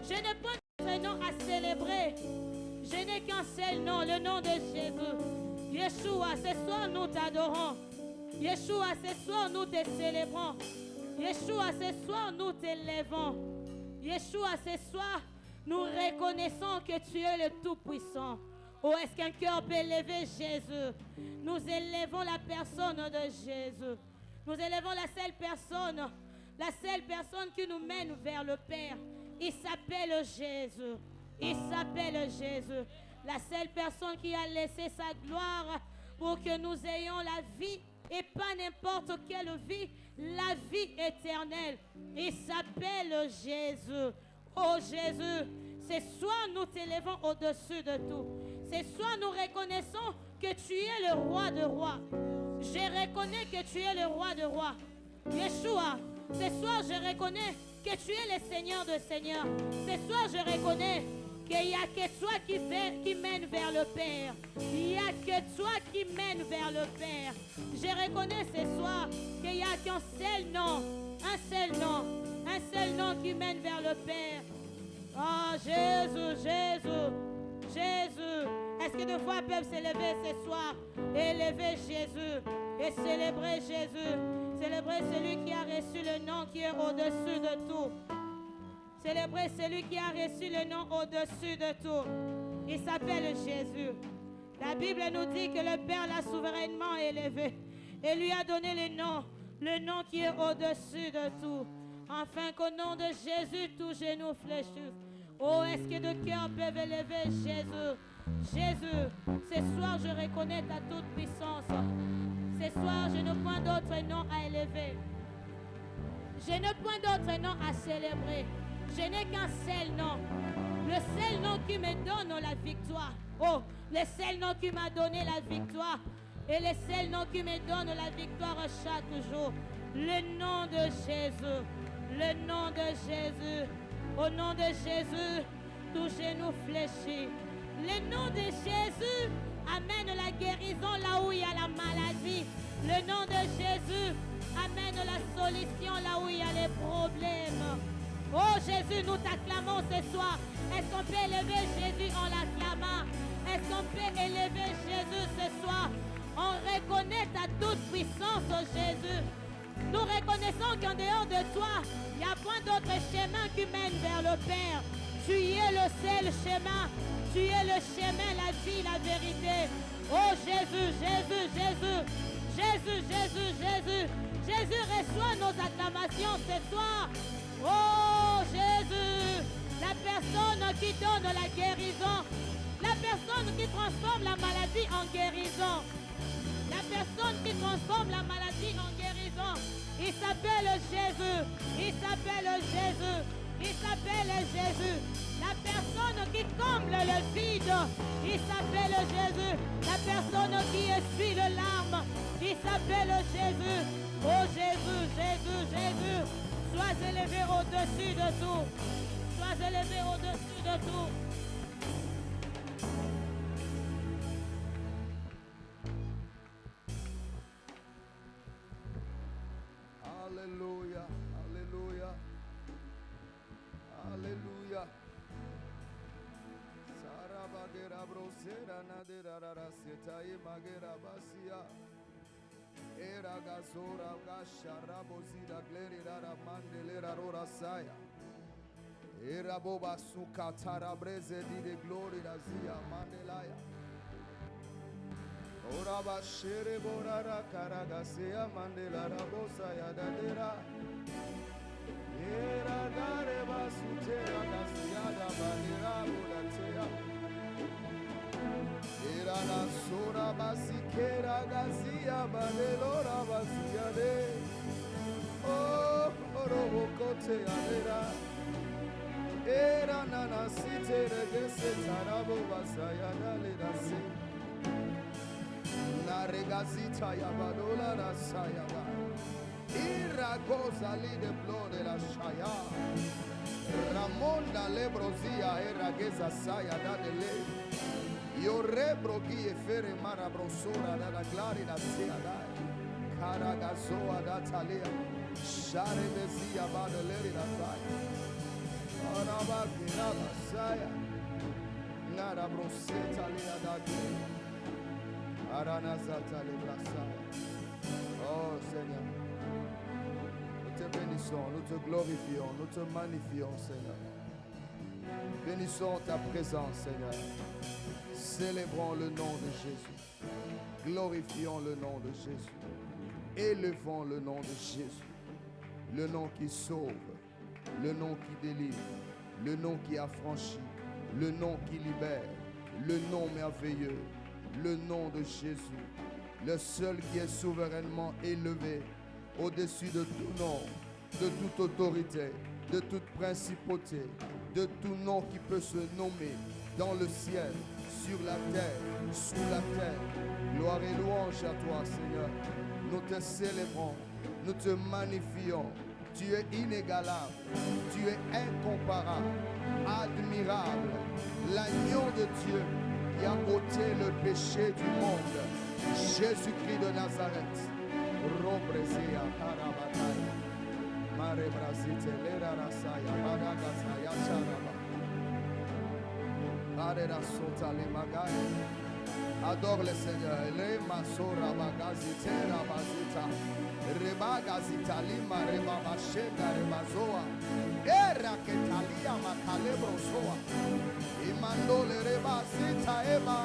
Je n'ai pas d'autre nom à célébrer. Je n'ai qu'un seul nom, le nom de Jésus. Yeshua, ce soir nous t'adorons. Yeshua, ce soir nous te célébrons. Yeshua, ce soir nous t'élèvons. Yeshua, ce soir nous reconnaissons que tu es le Tout-Puissant. Oh, est-ce qu'un cœur peut élever Jésus? Nous élevons la personne de Jésus. Nous élevons la seule personne qui nous mène vers le Père. Il s'appelle Jésus. Il s'appelle Jésus. La seule personne qui a laissé sa gloire pour que nous ayons la vie et pas n'importe quelle vie, la vie éternelle. Il s'appelle Jésus. Oh Jésus, ce soir nous t'élevons au-dessus de tout. Ce soir nous reconnaissons que tu es le roi de rois. Je reconnais que tu es le roi de rois. Yeshua, ce soir je reconnais que tu es le Seigneur de seigneurs. Ce soir je reconnais qu'il n'y a que toi qui mène vers le Père. Il n'y a que toi qui mène vers le Père. Je reconnais ce soir qu'il n'y a qu'un seul nom qui mène vers le Père. Oh Jésus, Jésus, Jésus. Est-ce que deux fois peuvent s'élever ce soir et élever Jésus et célébrer Jésus? Célébrer celui qui a reçu le nom qui est au-dessus de tout. Célébrer celui qui a reçu le nom au-dessus de tout. Il s'appelle Jésus. La Bible nous dit que le Père l'a souverainement élevé et lui a donné le nom qui est au-dessus de tout. Afin qu'au nom de Jésus, tous genoux fléchissent. Oh, est-ce que de cœur peuvent élever Jésus? Jésus, ce soir je reconnais ta toute puissance. Ce soir je n'ai point d'autre nom à élever. Je n'ai point d'autre nom à célébrer. Je n'ai qu'un seul nom. Le seul nom qui me donne la victoire. Oh, le seul nom qui m'a donné la victoire. Et le seul nom qui me donne la victoire chaque jour. Le nom de Jésus. Le nom de Jésus. Au nom de Jésus, tous genoux fléchis. Le nom de Jésus amène la guérison là où il y a la maladie. Le nom de Jésus amène la solution là où il y a les problèmes. Oh Jésus, nous t'acclamons ce soir. Est-ce qu'on peut élever Jésus en l'acclamant? Est-ce qu'on peut élever Jésus ce soir? On reconnaît ta toute puissance, oh Jésus. Nous reconnaissons qu'en dehors de toi, il n'y a point d'autre chemin qui mène vers le Père. Tu es le seul chemin. Tu es le chemin, la vie, la vérité. Oh Jésus, Jésus, Jésus. Jésus, Jésus, Jésus. Jésus, reçoit nos acclamations ce soir. Oh Jésus, la personne qui donne la guérison. La personne qui transforme la maladie en guérison. La personne qui transforme la maladie en guérison. Il s'appelle Jésus. Il s'appelle Jésus. Il s'appelle Jésus. La personne qui comble le vide. Il s'appelle Jésus. La personne qui essuie les larmes. Il s'appelle Jésus. Oh Jésus, Jésus, Jésus. Sois élevé au-dessus de tout. Sois élevé au-dessus de tout. Alléluia, Alléluia, Alléluia. Sarabagera brosera nadera rasietaye magera basia. Era gazora gashara bozida glerira mandelera rorasaya. Era boba sukatara breze di de gloria zia mandelaya. Ora bashere borara karagasea mandela rabosa ya dadera. Era dare basutera gasia da bandera bodatea. Era la sora basikera gasia bandelora basia de. Oh, orobo kote alera. Era nana site regese tarabo basaya dalera se. La regazita ya badola la sayaba. Iragoza li de blore la shaya. Ramonda lebrozia erageza saya da de le. Io rebro chi e fere marabrosora da la glari da sea da. Caragazoa da talia. Share bezia badeleri da fai. Araba Masaya. Nara broseta le adagre. Aranazata le brasaya. Oh Seigneur. Nous te bénissons, nous te glorifions, nous te magnifions, Seigneur. Bénissons ta présence, Seigneur. Célébrons le nom de Jésus. Glorifions le nom de Jésus. Élevons le nom de Jésus. Le nom qui sauve, le nom qui délivre, le nom qui affranchit, le nom qui libère, le nom merveilleux, le nom de Jésus, le seul qui est souverainement élevé au-dessus de tout nom, de toute autorité, de toute principauté, de tout nom qui peut se nommer dans le ciel, sur la terre, sous la terre. Gloire et louange à toi, Seigneur. Nous te célébrons, nous te magnifions. Tu es inégalable, tu es incomparable, admirable, l'agneau de Dieu qui a ôté le péché du monde, Jésus-Christ de Nazareth. Robresia Karabataya, Mare Brasite, Lera Rasaya, Madagasaya, Charaba, Arera Sota, Le Magaya. Adore le Seigneur. Le Masora Bagazite, Rabazita, Rebagazita, Lima, Rebabashenda, Rebazoa, Era Ketalia, Macalebro Soa, Imandole Rebazita, Eva,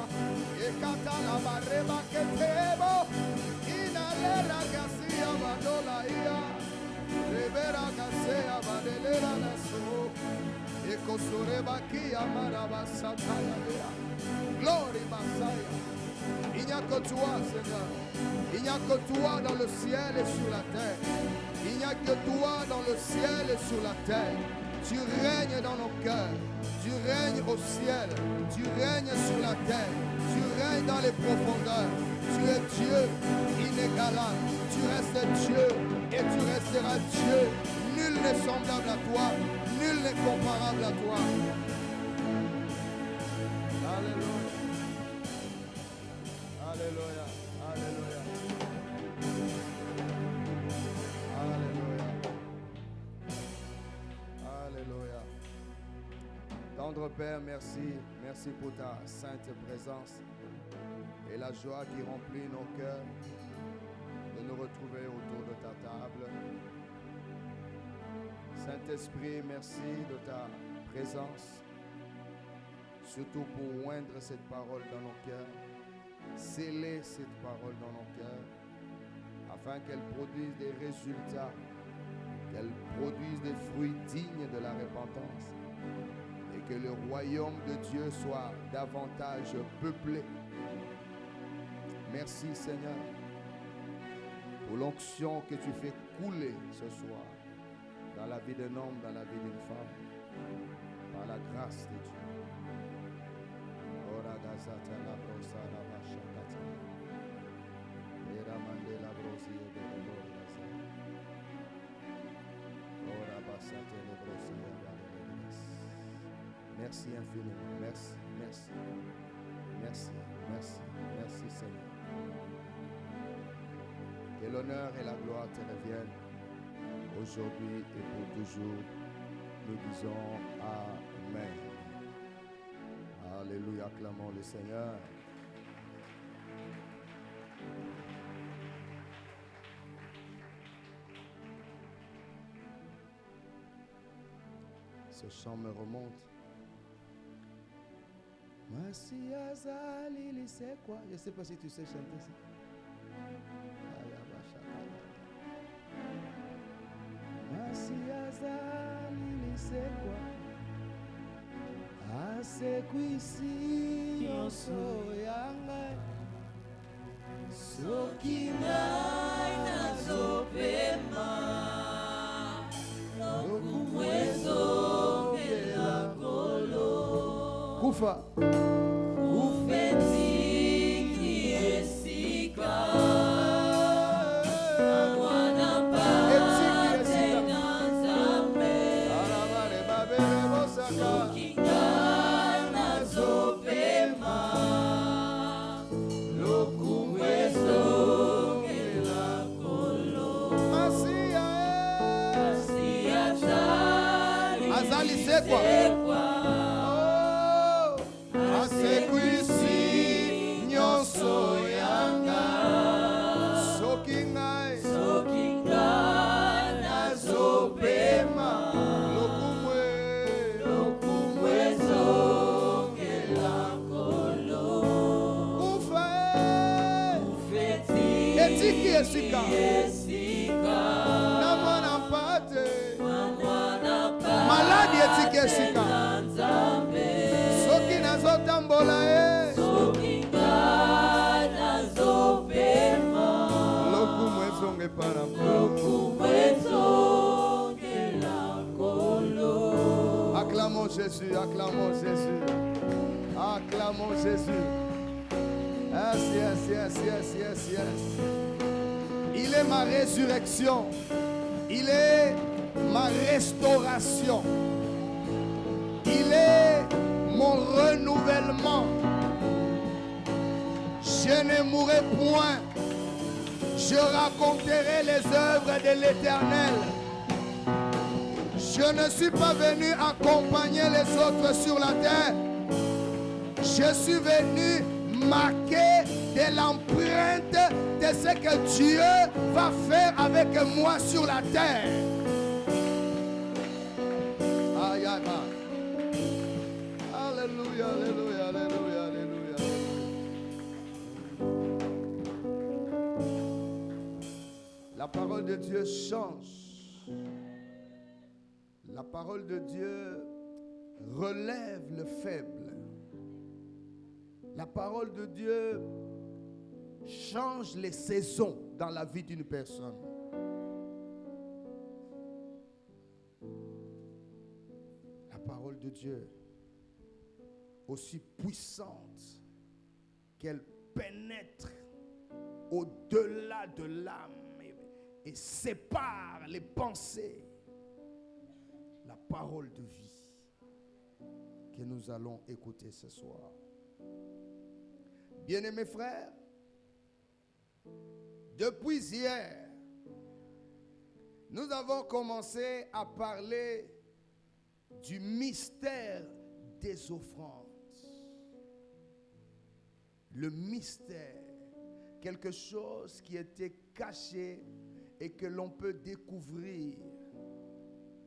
Ekatala, Bareba, Ketebo, Inalera, Garcia, Badola, Ia, Rivera, Garcia, Badelera, Naso, Ekosoreba, Kia, Marabasataya, Glory Messiah. Il n'y a que toi, Seigneur. Il n'y a que toi dans le ciel et sur la terre. Il n'y a que toi dans le ciel et sur la terre. Tu règnes dans nos cœurs. Tu règnes au ciel. Tu règnes sur la terre. Tu règnes dans les profondeurs. Tu es Dieu inégalable. Tu restes Dieu et tu resteras Dieu. Nul n'est semblable à toi. Nul n'est comparable à toi. Alléluia. Alléluia. Alléluia. Alléluia. Alléluia. Tendre Père, merci. Merci pour ta sainte présence et la joie qui remplit nos cœurs de nous retrouver autour de ta table. Saint-Esprit, merci de ta présence, surtout pour oindre cette parole dans nos cœurs, sceller cette parole dans nos cœurs, afin qu'elle produise des résultats, qu'elle produise des fruits dignes de la repentance, et que le royaume de Dieu soit davantage peuplé. Merci Seigneur, pour l'onction que tu fais couler ce soir, dans la vie d'un homme, dans la vie d'une femme, par la grâce de Dieu. Merci infiniment. Merci, merci, merci, merci, merci Seigneur. Que l'honneur et la gloire te reviennent aujourd'hui et pour toujours. Nous disons Amen. Alléluia, acclamons le Seigneur. Ce chant me remonte. C'est quoi? Je ne sais pas si tu sais chanter ça. C'est quoi? Asekwisi yoso yanga Sokina inazopema Lokumwezo kela kolo Kufa Kufetiki esika Amwana pa tena zambe Sokina inazopema Lokumwezo kela kolo Azali c'est quoi? esika na mwana mpate maladi etika esika soki nazotambola ye lokumu ezonge pana acclamons Jésus, acclamons Jésus, acclamons Jésus. Yes, yes, yes, yes, yes, yes. Il est ma résurrection. Il est ma restauration. Il est mon renouvellement. Je ne mourrai point. Je raconterai les œuvres de l'Éternel. Je ne suis pas venu accompagner les autres sur la terre. Je suis venu marquer de l'empreinte de ce que Dieu va faire avec moi sur la terre. Aïe, aïe, aïe. Alléluia, alléluia, alléluia, alléluia. La parole de Dieu change. La parole de Dieu relève le faible. La parole de Dieu change les saisons dans la vie d'une personne. La parole de Dieu, aussi puissante qu'elle pénètre au-delà de l'âme et sépare les pensées. La parole de vie que nous allons écouter ce soir. Bien-aimés frères, depuis hier, nous avons commencé à parler du mystère des offrandes. Le mystère, quelque chose qui était caché et que l'on peut découvrir.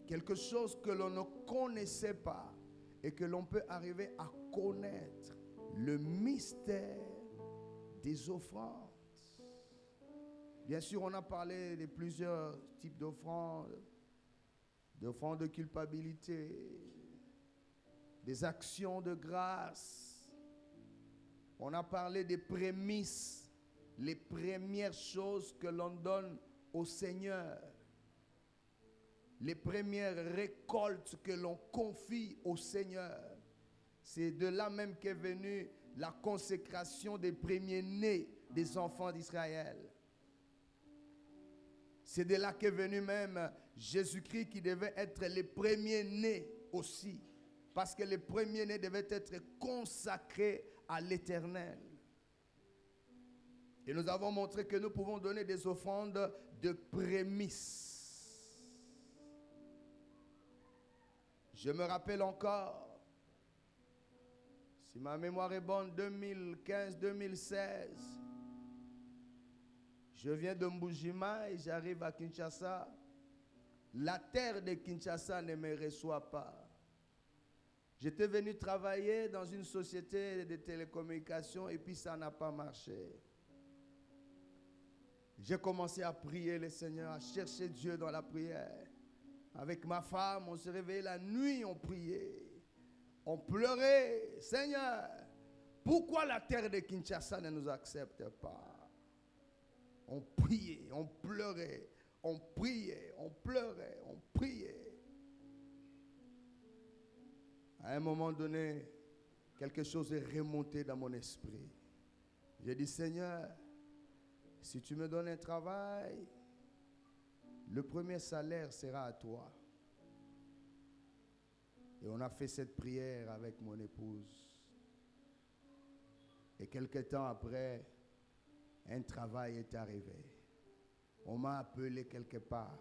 Quelque chose que l'on ne connaissait pas et que l'on peut arriver à connaître. Le mystère des offrandes. Bien sûr, on a parlé de plusieurs types d'offrandes. D'offrandes de culpabilité. Des actions de grâce. On a parlé des prémices. Les premières choses que l'on donne au Seigneur. Les premières récoltes que l'on confie au Seigneur. C'est de là même qu'est venue la consécration des premiers-nés des enfants d'Israël. C'est de là qu'est venu même Jésus-Christ qui devait être les premiers-nés aussi. Parce que les premiers-nés devaient être consacrés à l'Éternel. Et nous avons montré que nous pouvons donner des offrandes de prémices. Je me rappelle encore, si ma mémoire est bonne, 2015-2016, je viens de Mbujima et j'arrive à Kinshasa. La terre de Kinshasa ne me reçoit pas. J'étais venu travailler dans une société de télécommunications et puis ça n'a pas marché. J'ai commencé à prier le Seigneur, à chercher Dieu dans la prière. Avec ma femme, on se réveillait la nuit, on priait. On pleurait. Seigneur, pourquoi la terre de Kinshasa ne nous accepte pas? On priait, on pleurait, on priait, on pleurait, on priait. À un moment donné, quelque chose est remonté dans mon esprit. J'ai dit, Seigneur, si tu me donnes un travail, le premier salaire sera à toi. Et on a fait cette prière avec mon épouse. Et quelque temps après, un travail est arrivé. On m'a appelé quelque part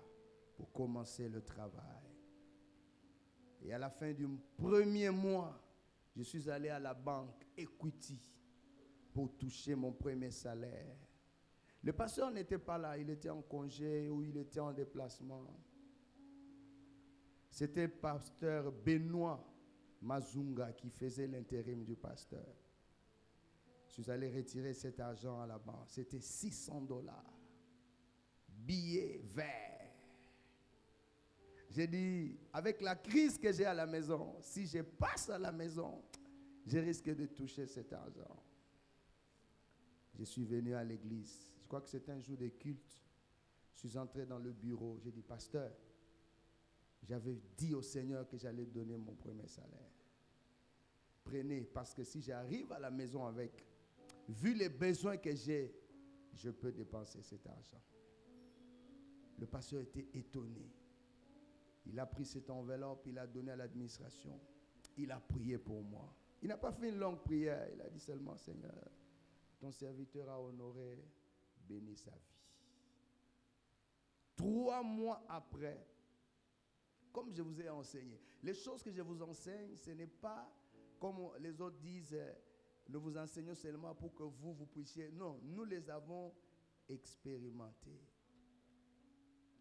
pour commencer le travail. Et à la fin du premier mois, je suis allé à la banque Equity pour toucher mon premier salaire. Le pasteur n'était pas là, il était en congé ou il était en déplacement. C'était le pasteur Benoît Mazunga qui faisait l'intérim du pasteur. Je suis allé retirer cet argent à la banque. C'était $600. billet vert. J'ai dit, avec la crise que j'ai à la maison, si je passe à la maison, je risque de toucher cet argent. Je suis venu à l'église. Je crois que c'était un jour de culte. Je suis entré dans le bureau. J'ai dit, pasteur, j'avais dit au Seigneur que j'allais donner mon premier salaire. Prenez, parce que si j'arrive à la maison avec, vu les besoins que j'ai, je peux dépenser cet argent. Le pasteur était étonné. Il a pris cette enveloppe, il a donné à l'administration. Il a prié pour moi. Il n'a pas fait une longue prière. Il a dit seulement, Seigneur, ton serviteur a honoré, bénis sa vie. 3 mois après, comme je vous ai enseigné, les choses que je vous enseigne, ce n'est pas comme les autres disent, nous vous enseignons seulement pour que vous puissiez. Non, nous les avons expérimentés.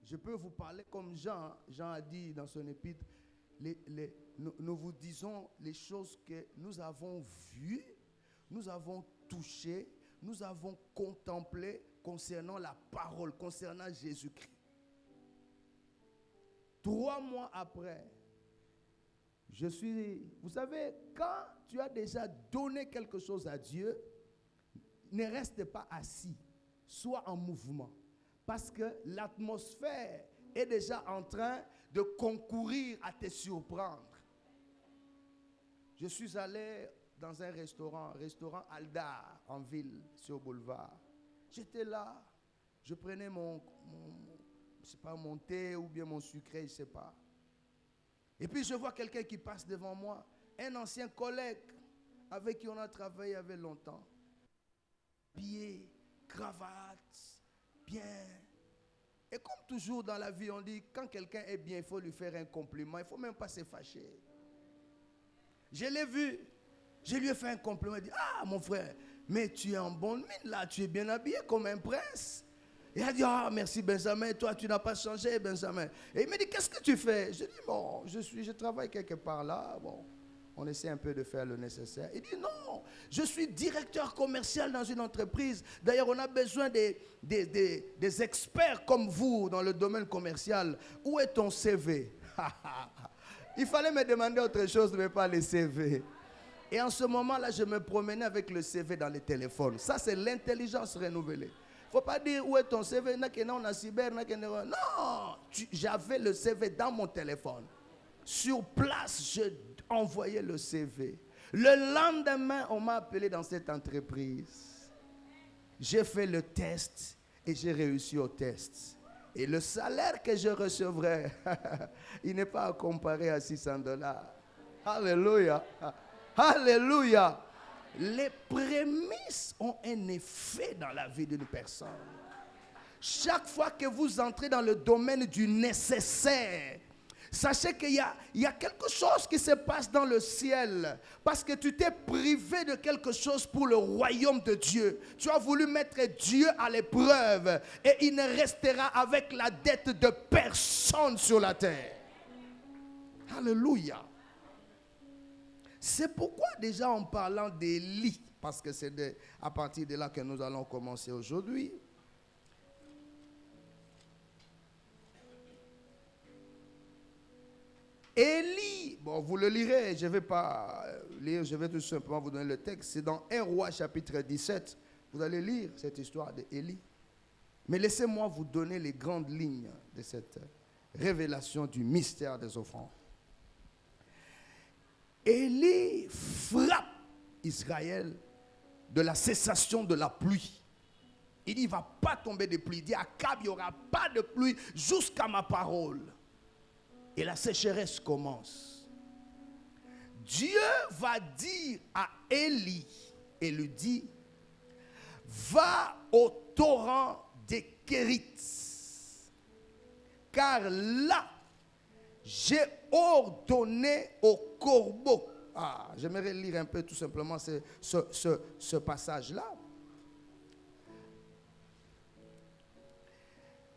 Je peux vous parler comme Jean a dit dans son épître, nous vous disons les choses que nous avons vues, nous avons touchées, nous avons contemplées concernant la parole, concernant Jésus-Christ. 3 mois après, vous savez, quand tu as déjà donné quelque chose à Dieu, ne reste pas assis, sois en mouvement. Parce que l'atmosphère est déjà en train de concourir à te surprendre. Je suis allé dans un restaurant Aldar, en ville, sur Boulevard. J'étais là, je prenais mon thé ou bien mon sucré, je ne sais pas. Et puis je vois quelqu'un qui passe devant moi, un ancien collègue avec qui on a travaillé avec longtemps. Habillé, cravate, bien. Et comme toujours dans la vie, on dit, quand quelqu'un est bien, il faut lui faire un compliment. Il ne faut même pas se fâcher. Je l'ai vu. Je lui ai fait un compliment. Il dit, ah mon frère, mais tu es en bonne mine là, tu es bien habillé comme un prince. Il a dit, ah merci Benjamin, toi tu n'as pas changé Benjamin. Et il me dit, qu'est-ce que tu fais? Je dis, bon, je travaille quelque part là, bon. On essaie un peu de faire le nécessaire. Il dit non, je suis directeur commercial dans une entreprise. D'ailleurs, on a besoin des experts comme vous dans le domaine commercial. Où est ton CV? Il fallait me demander autre chose, mais pas le CV. Et en ce moment-là, je me promenais avec le CV dans les téléphones. Ça, c'est l'intelligence renouvelée. Il ne faut pas dire où est ton CV. Non, j'avais le CV dans mon téléphone. Sur place, je envoyé le CV. Le lendemain, on m'a appelé dans cette entreprise. J'ai fait le test et j'ai réussi au test. Et le salaire que je recevrai, il n'est pas à comparer à $600. Alléluia. Alléluia. Les prémices ont un effet dans la vie d'une personne. Chaque fois que vous entrez dans le domaine du nécessaire, sachez qu'il y a quelque chose qui se passe dans le ciel. Parce que tu t'es privé de quelque chose pour le royaume de Dieu. Tu as voulu mettre Dieu à l'épreuve. Et il ne restera avec la dette de personne sur la terre. Alléluia. C'est pourquoi déjà en parlant d'Élie, parce que c'est à partir de là que nous allons commencer aujourd'hui. Élie, bon, vous le lirez, je ne vais pas lire, je vais tout simplement vous donner le texte. C'est dans 1 Roi chapitre 17. Vous allez lire cette histoire d'Élie. Mais laissez-moi vous donner les grandes lignes de cette révélation du mystère des offrandes. Élie frappe Israël de la cessation de la pluie. Il dit, il ne va pas tomber de pluie. Il dit, Akab, il n'y aura pas de pluie jusqu'à ma parole. Et la sécheresse commence. Dieu va dire à Élie et lui dit, va au torrent des Kérits, car là, j'ai ordonné au corbeau. J'aimerais lire un peu tout simplement ce passage-là.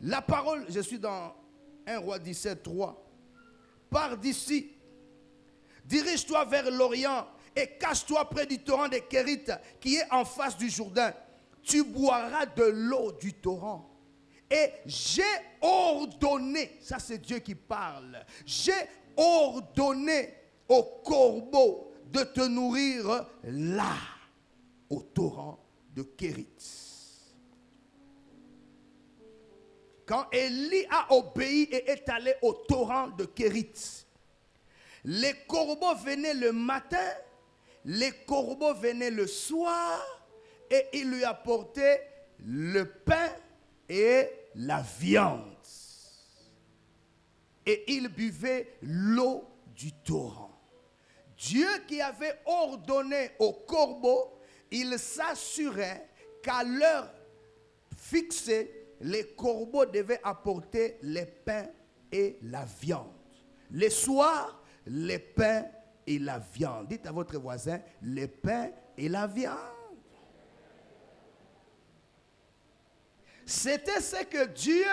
La parole, je suis dans 1 Roi 17, 3. Pars d'ici, dirige-toi vers l'Orient et cache-toi près du torrent des Kérits qui est en face du Jourdain. Tu boiras de l'eau du torrent Et j'ai ordonné, ça c'est Dieu qui parle, j'ai ordonné au corbeau de te nourrir là, au torrent de Kérit. Quand Élie a obéi et est allé au torrent de Kérit, les corbeaux venaient le matin, les corbeaux venaient le soir, et ils lui apportaient le pain et la viande. Et il buvait l'eau du torrent. Dieu qui avait ordonné aux corbeaux, il s'assurait qu'à l'heure fixée, les corbeaux devaient apporter les pains et la viande. Les soirs, les pains et la viande. Dites à votre voisin, les pains et la viande. C'était ce que Dieu,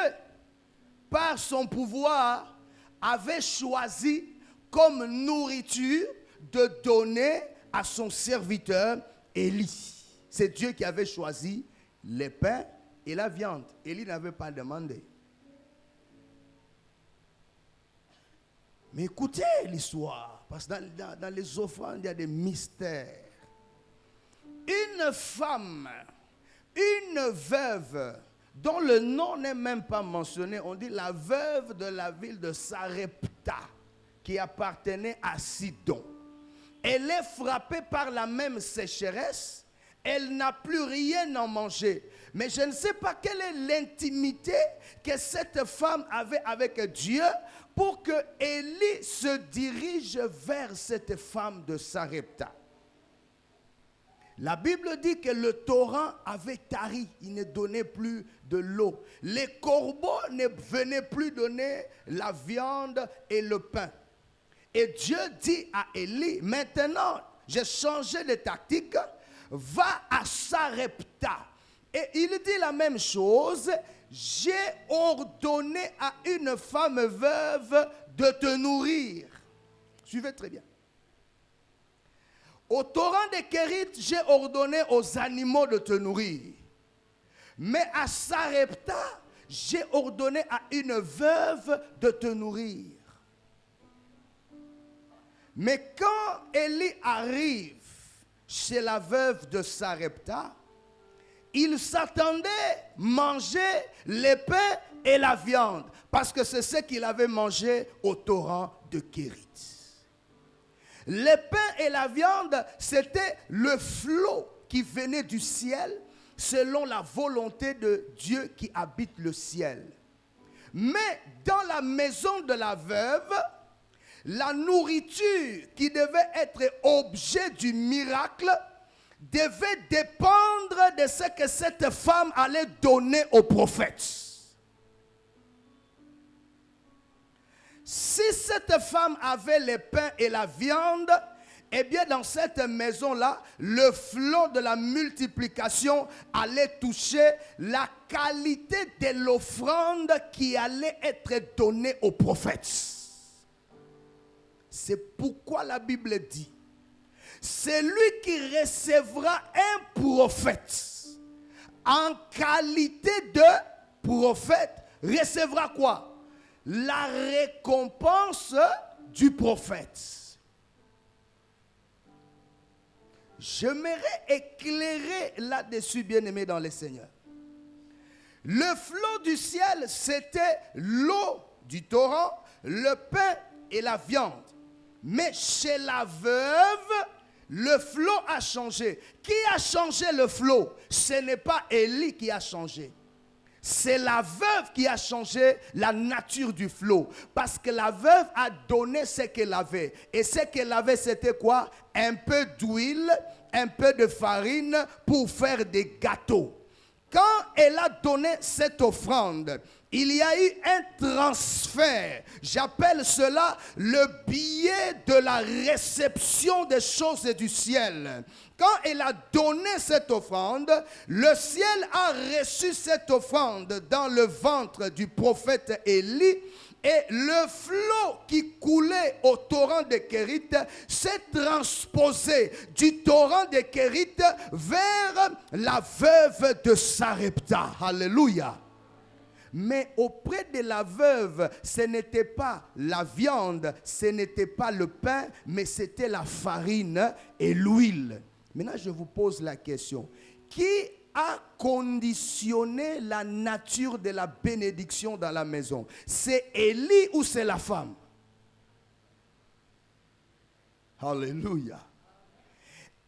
par son pouvoir, avait choisi comme nourriture de donner à son serviteur Élie. C'est Dieu qui avait choisi les pains et la viande. Élie n'avait pas demandé. Mais écoutez l'histoire, parce que dans les offrandes, il y a des mystères. Une femme, une veuve, dont le nom n'est même pas mentionné, on dit la veuve de la ville de Sarepta, qui appartenait à Sidon. Elle est frappée par la même sécheresse, elle n'a plus rien à manger. Mais je ne sais pas quelle est l'intimité que cette femme avait avec Dieu pour que Élie se dirige vers cette femme de Sarepta. La Bible dit que le torrent avait tari, il ne donnait plus de l'eau. Les corbeaux ne venaient plus donner la viande et le pain. Et Dieu dit à Élie, maintenant, j'ai changé de tactique, va à Sarepta. Et il dit la même chose, j'ai ordonné à une femme veuve de te nourrir. Suivez très bien. Au torrent de Kérit, j'ai ordonné aux animaux de te nourrir. Mais à Sarepta, j'ai ordonné à une veuve de te nourrir. Mais quand Élie arrive chez la veuve de Sarepta, il s'attendait manger les pains et la viande, parce que c'est ce qu'il avait mangé au torrent de Kérit. Les pains et la viande, c'était le flot qui venait du ciel selon la volonté de Dieu qui habite le ciel. Mais dans la maison de la veuve, la nourriture qui devait être objet du miracle devait dépendre de ce que cette femme allait donner au prophète. Si cette femme avait les pains et la viande, eh bien dans cette maison-là, le flot de la multiplication allait toucher la qualité de l'offrande qui allait être donnée au prophète. C'est pourquoi la Bible dit, celui qui recevra un prophète en qualité de prophète recevra quoi? La récompense du prophète. J'aimerais éclairer là-dessus, bien-aimés dans le Seigneur. Le flot du ciel, c'était l'eau du torrent, le pain et la viande. Mais chez la veuve, le flot a changé. Qui a changé le flot? Ce n'est pas Élie qui a changé. C'est la veuve qui a changé la nature du flot. Parce que la veuve a donné ce qu'elle avait. Et ce qu'elle avait, c'était quoi? Un peu d'huile, un peu de farine pour faire des gâteaux. Quand elle a donné cette offrande, il y a eu un transfert. J'appelle cela le billet de la réception des choses du ciel. Quand elle a donné cette offrande, le ciel a reçu cette offrande dans le ventre du prophète Élie. Et le flot qui coulait au torrent de Kérit s'est transposé du torrent de Kérit vers la veuve de Sarepta. Alléluia. Mais auprès de la veuve, ce n'était pas la viande, ce n'était pas le pain, mais c'était la farine et l'huile. Maintenant, je vous pose la question. Qui a conditionné la nature de la bénédiction dans la maison? C'est Élie ou c'est la femme? Alléluia.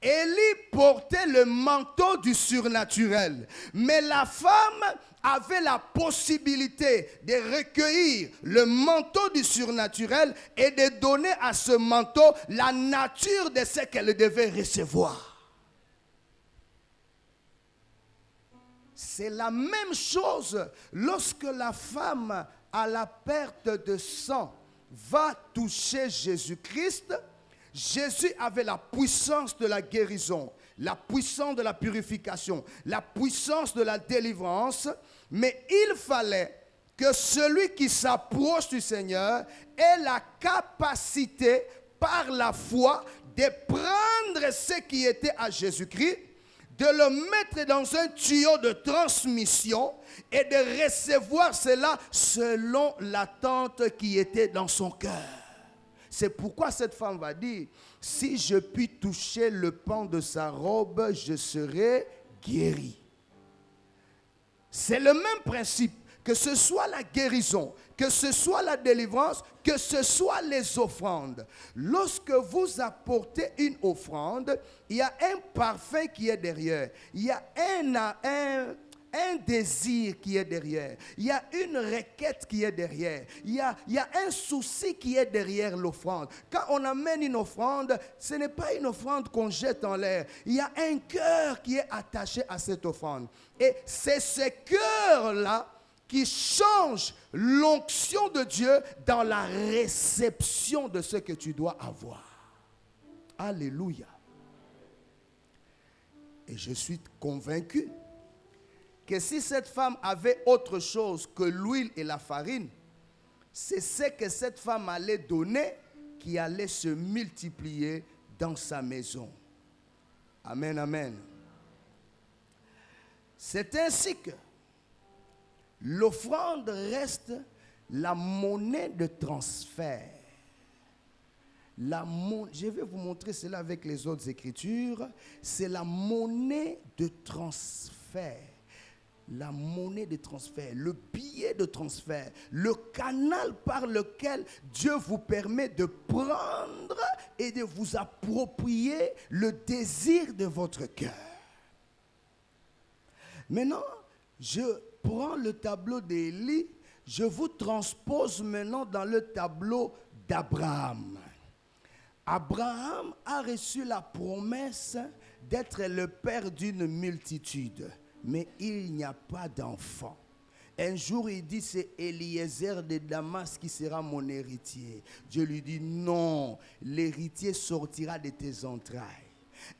Élie portait le manteau du surnaturel, mais la femme avait la possibilité de recueillir le manteau du surnaturel et de donner à ce manteau la nature de ce qu'elle devait recevoir. C'est la même chose lorsque la femme à la perte de sang va toucher Jésus-Christ. Jésus avait la puissance de la guérison, la puissance de la purification, la puissance de la délivrance, mais il fallait que celui qui s'approche du Seigneur ait la capacité par la foi de prendre ce qui était à Jésus-Christ, de le mettre dans un tuyau de transmission et de recevoir cela selon l'attente qui était dans son cœur. C'est pourquoi cette femme va dire, si je puis toucher le pan de sa robe, je serai guéri. C'est le même principe, que ce soit la guérison, que ce soit la délivrance, que ce soit les offrandes. Lorsque vous apportez une offrande, il y a un parfum qui est derrière. Il y a un désir qui est derrière. Il y a une requête qui est derrière. Il y a un souci qui est derrière l'offrande. Quand on amène une offrande, ce n'est pas une offrande qu'on jette en l'air. Il y a un cœur qui est attaché à cette offrande. Et c'est ce cœur-là qui change l'onction de Dieu dans la réception de ce que tu dois avoir. Alléluia. Et je suis convaincu que si cette femme avait autre chose que l'huile et la farine, c'est ce que cette femme allait donner qui allait se multiplier dans sa maison. Amen, amen. C'est ainsi que l'offrande reste la monnaie de transfert. Je vais vous montrer cela avec les autres écritures. C'est la monnaie de transfert. La monnaie de transfert, le billet de transfert, le canal par lequel Dieu vous permet de prendre et de vous approprier le désir de votre cœur. Maintenant, je prends le tableau d'Élie, je vous transpose maintenant dans le tableau d'Abraham. Abraham a reçu la promesse d'être le père d'une multitude. Mais il n'y a pas d'enfant. Un jour, il dit, c'est Eliezer de Damas qui sera mon héritier. Dieu lui dit, non, l'héritier sortira de tes entrailles.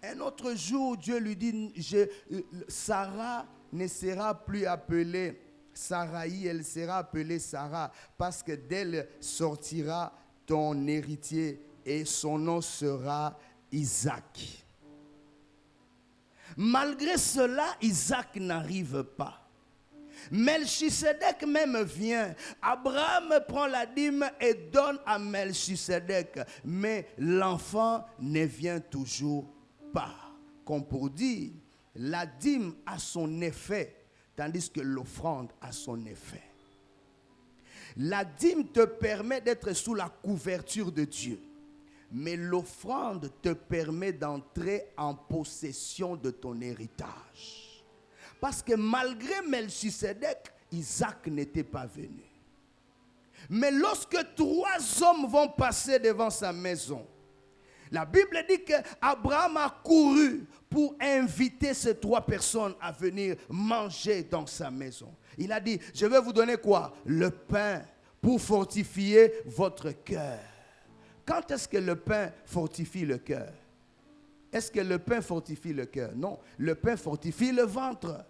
Un autre jour, Dieu lui dit, Sarah ne sera plus appelée Saraï, elle sera appelée Sarah, parce que d'elle sortira ton héritier et son nom sera Isaac. Malgré cela, Isaac n'arrive pas. Melchisedec même vient. Abraham prend la dîme et donne à Melchisedec. Mais l'enfant ne vient toujours pas. Comme pour dire, la dîme a son effet, tandis que l'offrande a son effet. La dîme te permet d'être sous la couverture de Dieu. Mais l'offrande te permet d'entrer en possession de ton héritage. Parce que malgré Melchisedec, Isaac n'était pas venu. Mais lorsque 3 hommes vont passer devant sa maison, la Bible dit qu'Abraham a couru pour inviter ces 3 personnes à venir manger dans sa maison. Il a dit, je vais vous donner quoi? Le pain pour fortifier votre cœur. Quand est-ce que le pain fortifie le cœur? Est-ce que le pain fortifie le cœur? Non, le pain fortifie le ventre.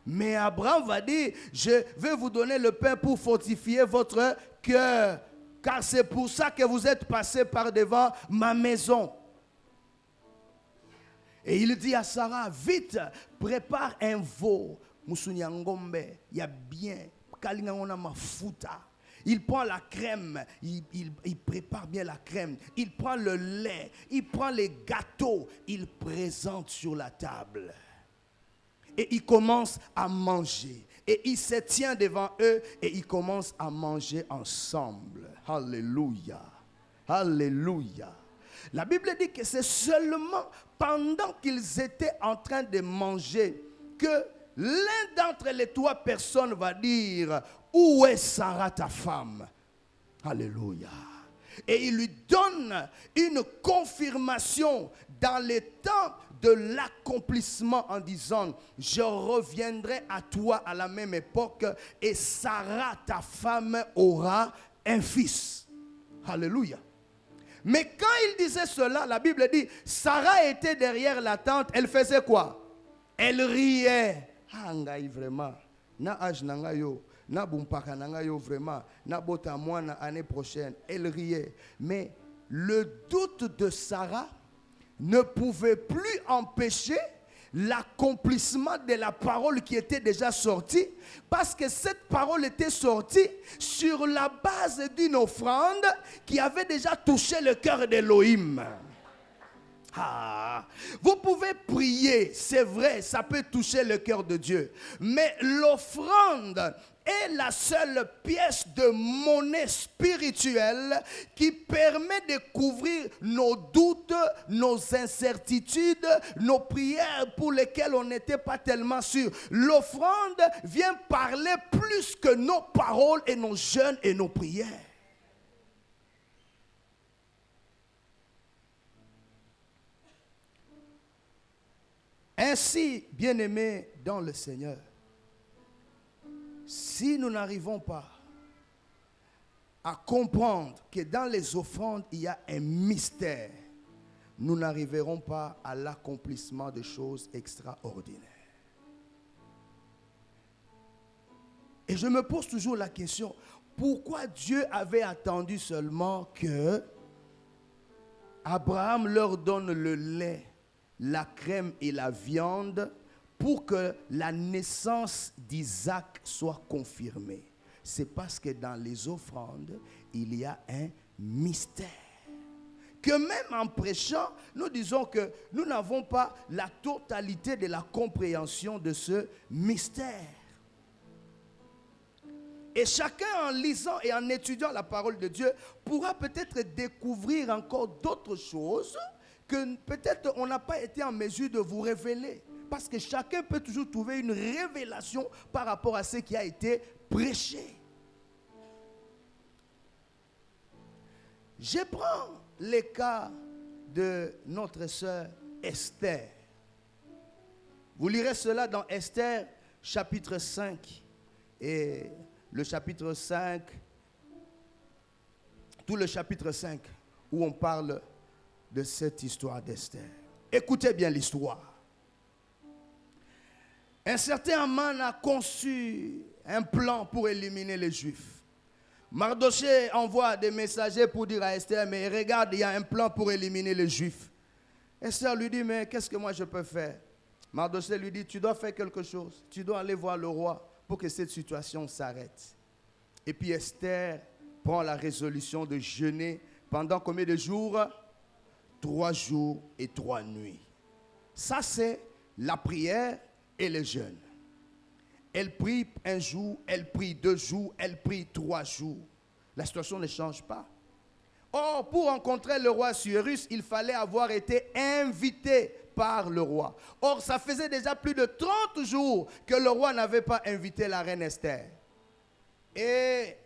Mais Abraham va dire, je vais vous donner le pain pour fortifier votre cœur, car c'est pour ça que vous êtes passé par devant ma maison. Et il dit à Sarah, vite, prépare un veau. Musunyangombe, il y a bien. kalingangona mafuta. Il prend la crème, il prépare bien la crème. Il prend le lait, il prend les gâteaux, il présente sur la table. Et il commence à manger. Et il se tient devant eux et il commence à manger ensemble. Alléluia. Alléluia. La Bible dit que c'est seulement pendant qu'ils étaient en train de manger que l'un d'entre les trois personnes va dire: où est Sarah ta femme? Alléluia. Et il lui donne une confirmation dans le temps de l'accomplissement en disant: je reviendrai à toi à la même époque et Sarah ta femme aura un fils. Alléluia. Mais quand il disait cela, la Bible dit, Sarah était derrière la tente. Elle faisait quoi? Elle riait. Ah, vraiment. Na âge nangayo, na bumpaka nangayo vraiment, na bota moine année prochaine. Elle riait. Mais le doute de Sarah ne pouvait plus empêcher l'accomplissement de la parole qui était déjà sortie, parce que cette parole était sortie sur la base d'une offrande qui avait déjà touché le cœur d'Élohim. Ah, vous pouvez prier, c'est vrai, ça peut toucher le cœur de Dieu, mais l'offrande est la seule pièce de monnaie spirituelle qui permet de couvrir nos doutes, nos incertitudes, nos prières pour lesquelles on n'était pas tellement sûr. L'offrande vient parler plus que nos paroles et nos jeûnes et nos prières. Ainsi, bien-aimés dans le Seigneur, si nous n'arrivons pas à comprendre que dans les offrandes, il y a un mystère, nous n'arriverons pas à l'accomplissement de choses extraordinaires. Et je me pose toujours la question, pourquoi Dieu avait attendu seulement que Abraham leur donne le lait, la crème et la viande pour que la naissance d'Isaac soit confirmée? C'est parce que dans les offrandes, il y a un mystère. Que même en prêchant, nous disons que nous n'avons pas la totalité de la compréhension de ce mystère. Et chacun en lisant et en étudiant la parole de Dieu pourra peut-être découvrir encore d'autres choses que peut-être on n'a pas été en mesure de vous révéler. Parce que chacun peut toujours trouver une révélation par rapport à ce qui a été prêché. Je prends le cas de notre sœur Esther. Vous lirez cela dans Esther chapitre 5. Et le chapitre 5, tout le chapitre 5 où on parle de cette histoire d'Esther. Écoutez bien l'histoire. Un certain Aman a conçu un plan pour éliminer les Juifs. Mardoché envoie des messagers pour dire à Esther, mais regarde, il y a un plan pour éliminer les Juifs. Esther lui dit, mais qu'est-ce que moi je peux faire? Mardoché lui dit, tu dois faire quelque chose. Tu dois aller voir le roi pour que cette situation s'arrête. Et puis Esther prend la résolution de jeûner pendant combien de jours? 3 jours et 3 nuits. Ça, c'est la prière et le jeûne. Elle prie un jour, elle prie 2 jours, elle prie 3 jours. La situation ne change pas. Or, pour rencontrer le roi Assuérus, il fallait avoir été invité par le roi. Or, ça faisait déjà plus de 30 jours que le roi n'avait pas invité la reine Esther. Et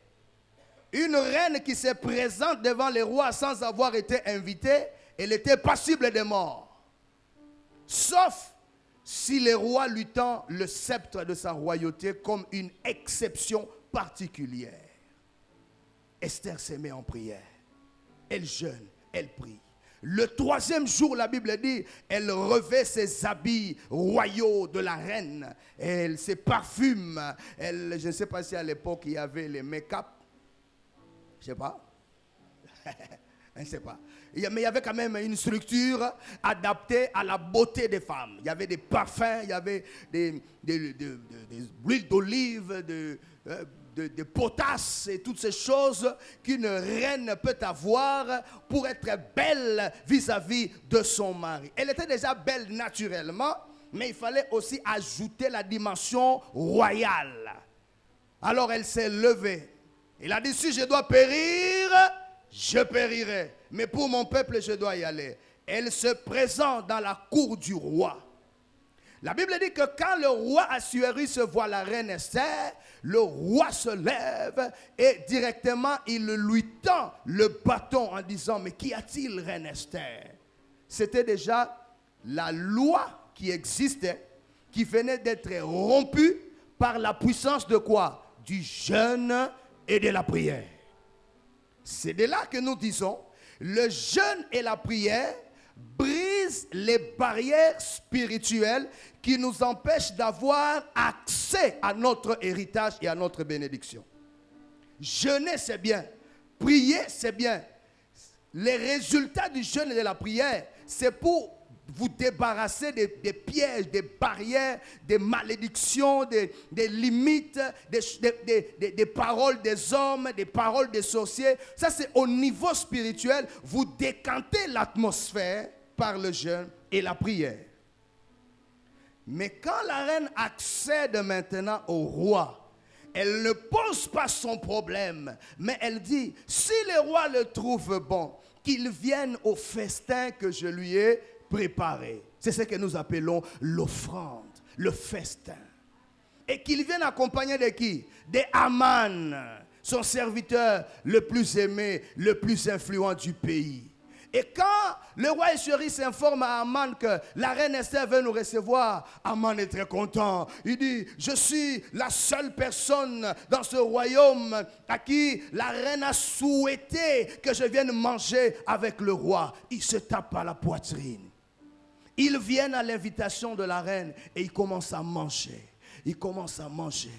une reine qui se présente devant les rois sans avoir été invitée, elle était passible de mort. Sauf si le roi lui tend le sceptre de sa royauté comme une exception particulière. Esther se met en prière. Elle jeûne, elle prie. Le 3e jour, la Bible dit, elle revêt ses habits royaux de la reine. Elle se parfume. Elle, je ne sais pas si à l'époque il y avait les make-up. Je ne sais pas. Je ne sais pas. Mais il y avait quand même une structure adaptée à la beauté des femmes. Il y avait des parfums, il y avait des huiles d'olive, de de potasse et toutes ces choses qu'une reine peut avoir pour être belle vis-à-vis de son mari. Elle était déjà belle naturellement, mais il fallait aussi ajouter la dimension royale. Alors elle s'est levée. Elle a dit, si je dois périr, je périrai. Mais pour mon peuple, je dois y aller. Elle se présente dans la cour du roi. La Bible dit que quand le roi Assuérus voit la reine Esther, le roi se lève et directement il lui tend le bâton en disant, mais qu'y a-t-il, reine Esther? C'était déjà la loi qui existait, qui venait d'être rompue par la puissance de quoi? Du jeûne et de la prière. C'est de là que nous disons, le jeûne et la prière brisent les barrières spirituelles qui nous empêchent d'avoir accès à notre héritage et à notre bénédiction. Jeûner, c'est bien. Prier, c'est bien. Les résultats du jeûne et de la prière, c'est pour vous débarrasser des pièges, des barrières, des malédictions, des limites, des paroles des hommes, des paroles des sorciers. Ça, c'est au niveau spirituel. Vous décantez l'atmosphère par le jeûne et la prière. Mais quand la reine accède maintenant au roi, elle ne pose pas son problème, mais elle dit, si le roi le trouve bon, qu'il vienne au festin que je lui ai préparé. C'est ce que nous appelons l'offrande, le festin. Et qu'il vienne accompagné de qui? De Haman, son serviteur le plus aimé, le plus influent du pays. Et quand le roi Assuérus s'informe à Haman que la reine Esther veut nous recevoir, Haman est très content. Il dit, je suis la seule personne dans ce royaume à qui la reine a souhaité que je vienne manger avec le roi. Il se tape à la poitrine. Ils viennent à l'invitation de la reine et ils commencent à manger. Ils commencent à manger.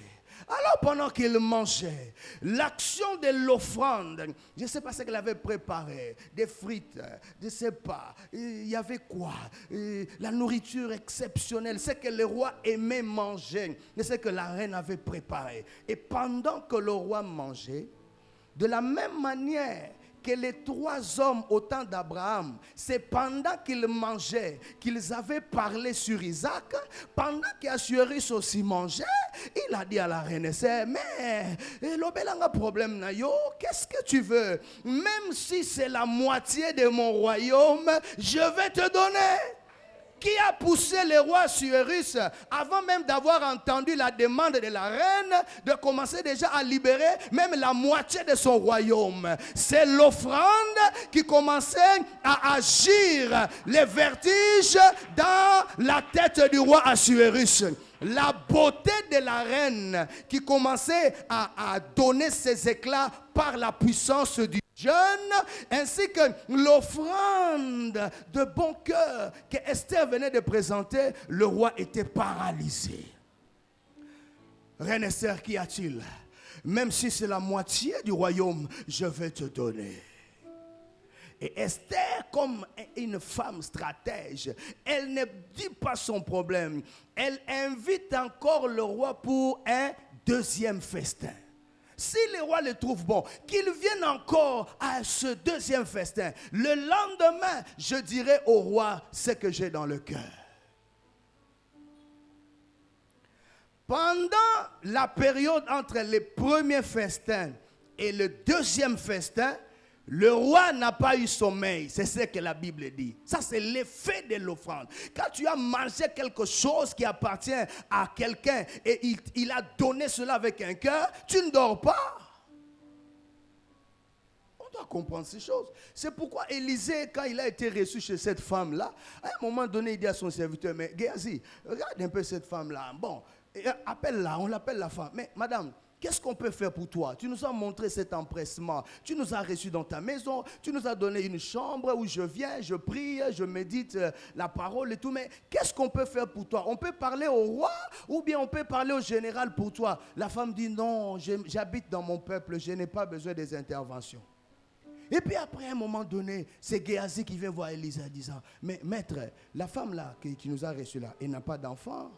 Alors pendant qu'il mangeait, l'action de l'offrande, je ne sais pas ce qu'elle avait préparé, des frites, je ne sais pas, il y avait quoi, la nourriture exceptionnelle, ce que le roi aimait manger, ce que la reine avait préparé. Et pendant que le roi mangeait, de la même manière que les trois hommes au temps d'Abraham, c'est pendant qu'ils mangeaient qu'ils avaient parlé sur Isaac, pendant qu'Assuérus aussi mangeait, il a dit à la reine Esther, mais l'obélanga problème na yo, qu'est-ce que tu veux? Même si c'est la moitié de mon royaume, je vais te donner. Qui a poussé le roi Assuérus, avant même d'avoir entendu la demande de la reine, de commencer déjà à libérer même la moitié de son royaume? C'est l'offrande qui commençait à agir les vertiges dans la tête du roi Assuérus. La beauté de la reine qui commençait à donner ses éclats par la puissance du jeûne, ainsi que l'offrande de bon cœur que Esther venait de présenter, le roi était paralysé. Reine Esther, qu'y a-t-il? Même si c'est la moitié du royaume, je vais te donner. Et Esther, comme une femme stratège, elle ne dit pas son problème. Elle invite encore le roi pour un deuxième festin. Si le roi le trouve bon, qu'il vienne encore à ce deuxième festin. Le lendemain, je dirai au roi ce que j'ai dans le cœur. Pendant la période entre le premier festin et le deuxième festin, le roi n'a pas eu sommeil. C'est ce que la Bible dit. Ça, c'est l'effet de l'offrande. Quand tu as mangé quelque chose qui appartient à quelqu'un et il a donné cela avec un cœur, tu ne dors pas. On doit comprendre ces choses. C'est pourquoi Élisée, quand il a été reçu chez cette femme-là, à un moment donné, il dit à son serviteur, mais Géasi, regarde un peu cette femme-là. Bon, appelle-la, on l'appelle la femme. Mais madame, qu'est-ce qu'on peut faire pour toi? Tu nous as montré cet empressement. Tu nous as reçus dans ta maison. Tu nous as donné une chambre où je viens, je prie, je médite la parole et tout. Mais qu'est-ce qu'on peut faire pour toi? On peut parler au roi ou bien on peut parler au général pour toi? La femme dit non, j'habite dans mon peuple, je n'ai pas besoin des interventions. Et puis après, à un moment donné, c'est Géasi qui vient voir Élisée en disant, mais maître, la femme là qui nous a reçus là, elle n'a pas d'enfant.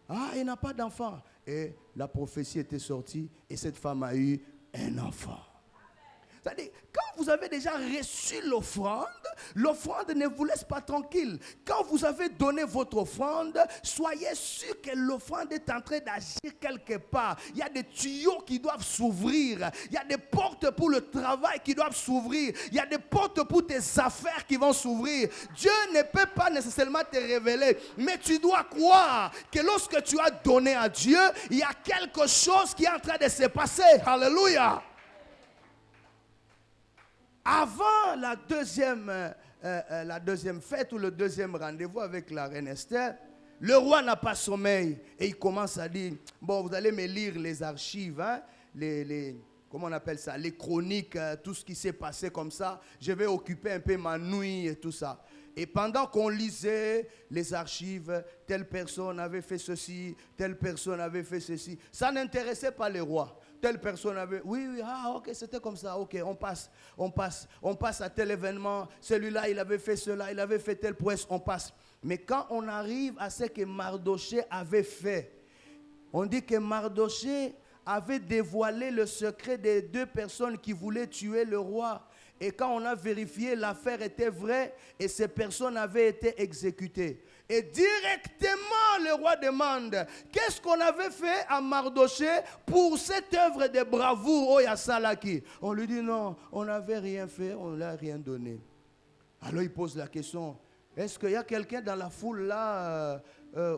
Ah, il n'a pas d'enfant. Et la prophétie était sortie et cette femme a eu un enfant. C'est-à-dire, quand vous avez déjà reçu l'offrande ne vous laisse pas tranquille. Quand vous avez donné votre offrande, soyez sûr que l'offrande est en train d'agir quelque part. Il y a des tuyaux qui doivent s'ouvrir. Il y a des portes pour le travail qui doivent s'ouvrir. Il y a des portes pour tes affaires qui vont s'ouvrir. Dieu ne peut pas nécessairement te révéler, mais tu dois croire que lorsque tu as donné à Dieu, il y a quelque chose qui est en train de se passer. Alléluia. Avant la deuxième fête ou le deuxième rendez-vous avec la reine Esther, le roi n'a pas sommeil et il commence à dire, bon, vous allez me lire les archives, hein, comment on appelle ça, les chroniques, tout ce qui s'est passé comme ça. Je vais occuper un peu ma nuit et tout ça. Et pendant qu'on lisait les archives, telle personne avait fait ceci, telle personne avait fait ceci, ça n'intéressait pas les rois. Telle personne avait, oui, ah, ok, c'était comme ça, ok, on passe à tel événement, celui-là, il avait fait cela, il avait fait telle prouesse, on passe. Mais quand on arrive à ce que Mardochée avait fait, on dit que Mardochée avait dévoilé le secret des deux personnes qui voulaient tuer le roi. Et quand on a vérifié, l'affaire était vraie et ces personnes avaient été exécutées. Et directement, le roi demande, qu'est-ce qu'on avait fait à Mardochée pour cette œuvre de bravoure, oh Yasalaki? On lui dit non, on n'avait rien fait, on ne l'a rien donné. Alors il pose la question, est-ce qu'il y a quelqu'un dans la foule là?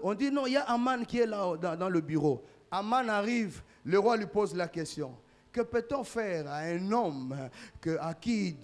On dit non, il y a Aman qui est là dans le bureau. Aman arrive, le roi lui pose la question. Que peut-on faire à un homme à qui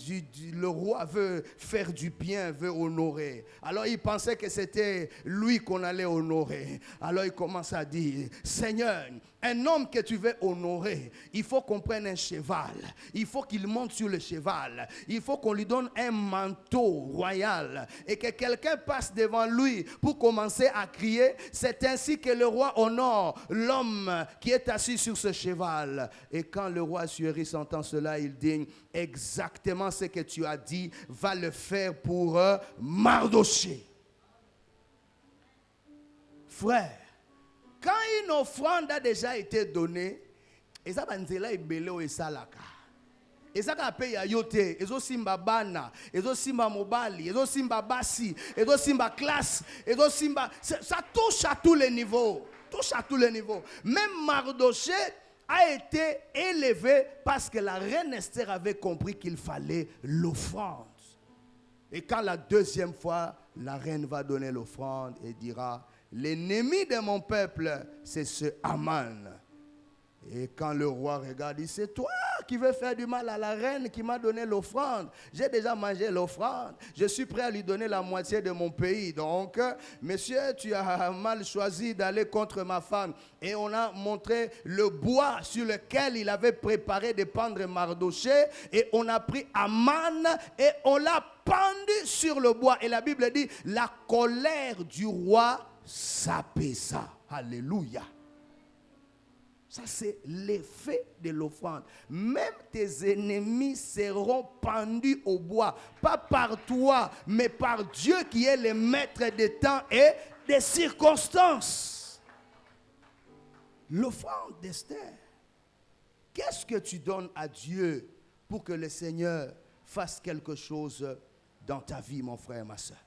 le roi veut faire du bien, veut honorer? Alors il pensait que c'était lui qu'on allait honorer. Alors il commence à dire, Seigneur, un homme que tu veux honorer, il faut qu'on prenne un cheval. Il faut qu'il monte sur le cheval. Il faut qu'on lui donne un manteau royal. Et que quelqu'un passe devant lui pour commencer à crier. C'est ainsi que le roi honore l'homme qui est assis sur ce cheval. Et quand le roi Assuérus entend cela, il dit, exactement ce que tu as dit, va le faire pour Mardochée. Frère, quand une offrande a déjà été donnée, et ça va nzela ibeleo et salaka. Et ça va payer à yote, et ça simba bana, et ça simba mobali, et ça simba basi, et ça simba classe, et ça simba, ça touche à tous les niveaux, touche à tous les niveaux. Même Mardochée a été élevé parce que la reine Esther avait compris qu'il fallait l'offrande. Et quand la deuxième fois, la reine va donner l'offrande et dira, l'ennemi de mon peuple, c'est ce Aman. Et quand le roi regarde, il dit, c'est toi qui veux faire du mal à la reine qui m'a donné l'offrande. J'ai déjà mangé l'offrande. Je suis prêt à lui donner la moitié de mon pays. Donc, monsieur, tu as mal choisi d'aller contre ma femme. Et on a montré le bois sur lequel il avait préparé de pendre Mardochée. Et on a pris Aman et on l'a pendu sur le bois. Et la Bible dit, la colère du roi s'apaisa. Alléluia. Ça, c'est l'effet de l'offrande. Même tes ennemis seront pendus au bois. Pas par toi, mais par Dieu qui est le maître des temps et des circonstances. L'offrande d'Esther. Qu'est-ce que tu donnes à Dieu pour que le Seigneur fasse quelque chose dans ta vie, mon frère, ma soeur?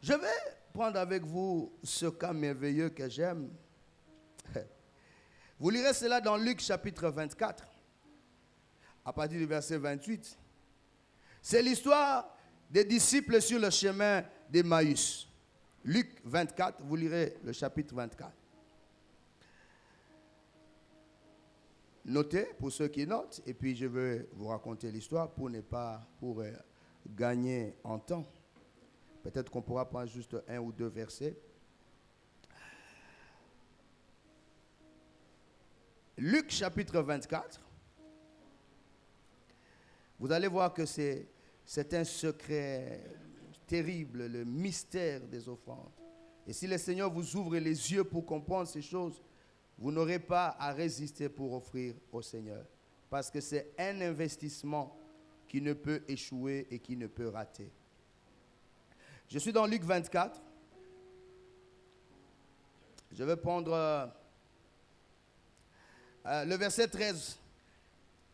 Je vais prendre avec vous ce cas merveilleux que j'aime. Vous lirez cela dans Luc chapitre 24, à partir du verset 28. C'est l'histoire des disciples sur le chemin d'Emmaüs. Luc 24, vous lirez le chapitre 24. Notez, pour ceux qui notent, et puis je vais vous raconter l'histoire pour gagner en temps. Peut-être qu'on pourra prendre juste un ou deux versets. Luc chapitre 24, vous allez voir que c'est un secret terrible, le mystère des offrandes. Et si le Seigneur vous ouvre les yeux pour comprendre ces choses, vous n'aurez pas à résister pour offrir au Seigneur. Parce que c'est un investissement qui ne peut échouer et qui ne peut rater. Je suis dans Luc 24. Je vais prendre le verset 13.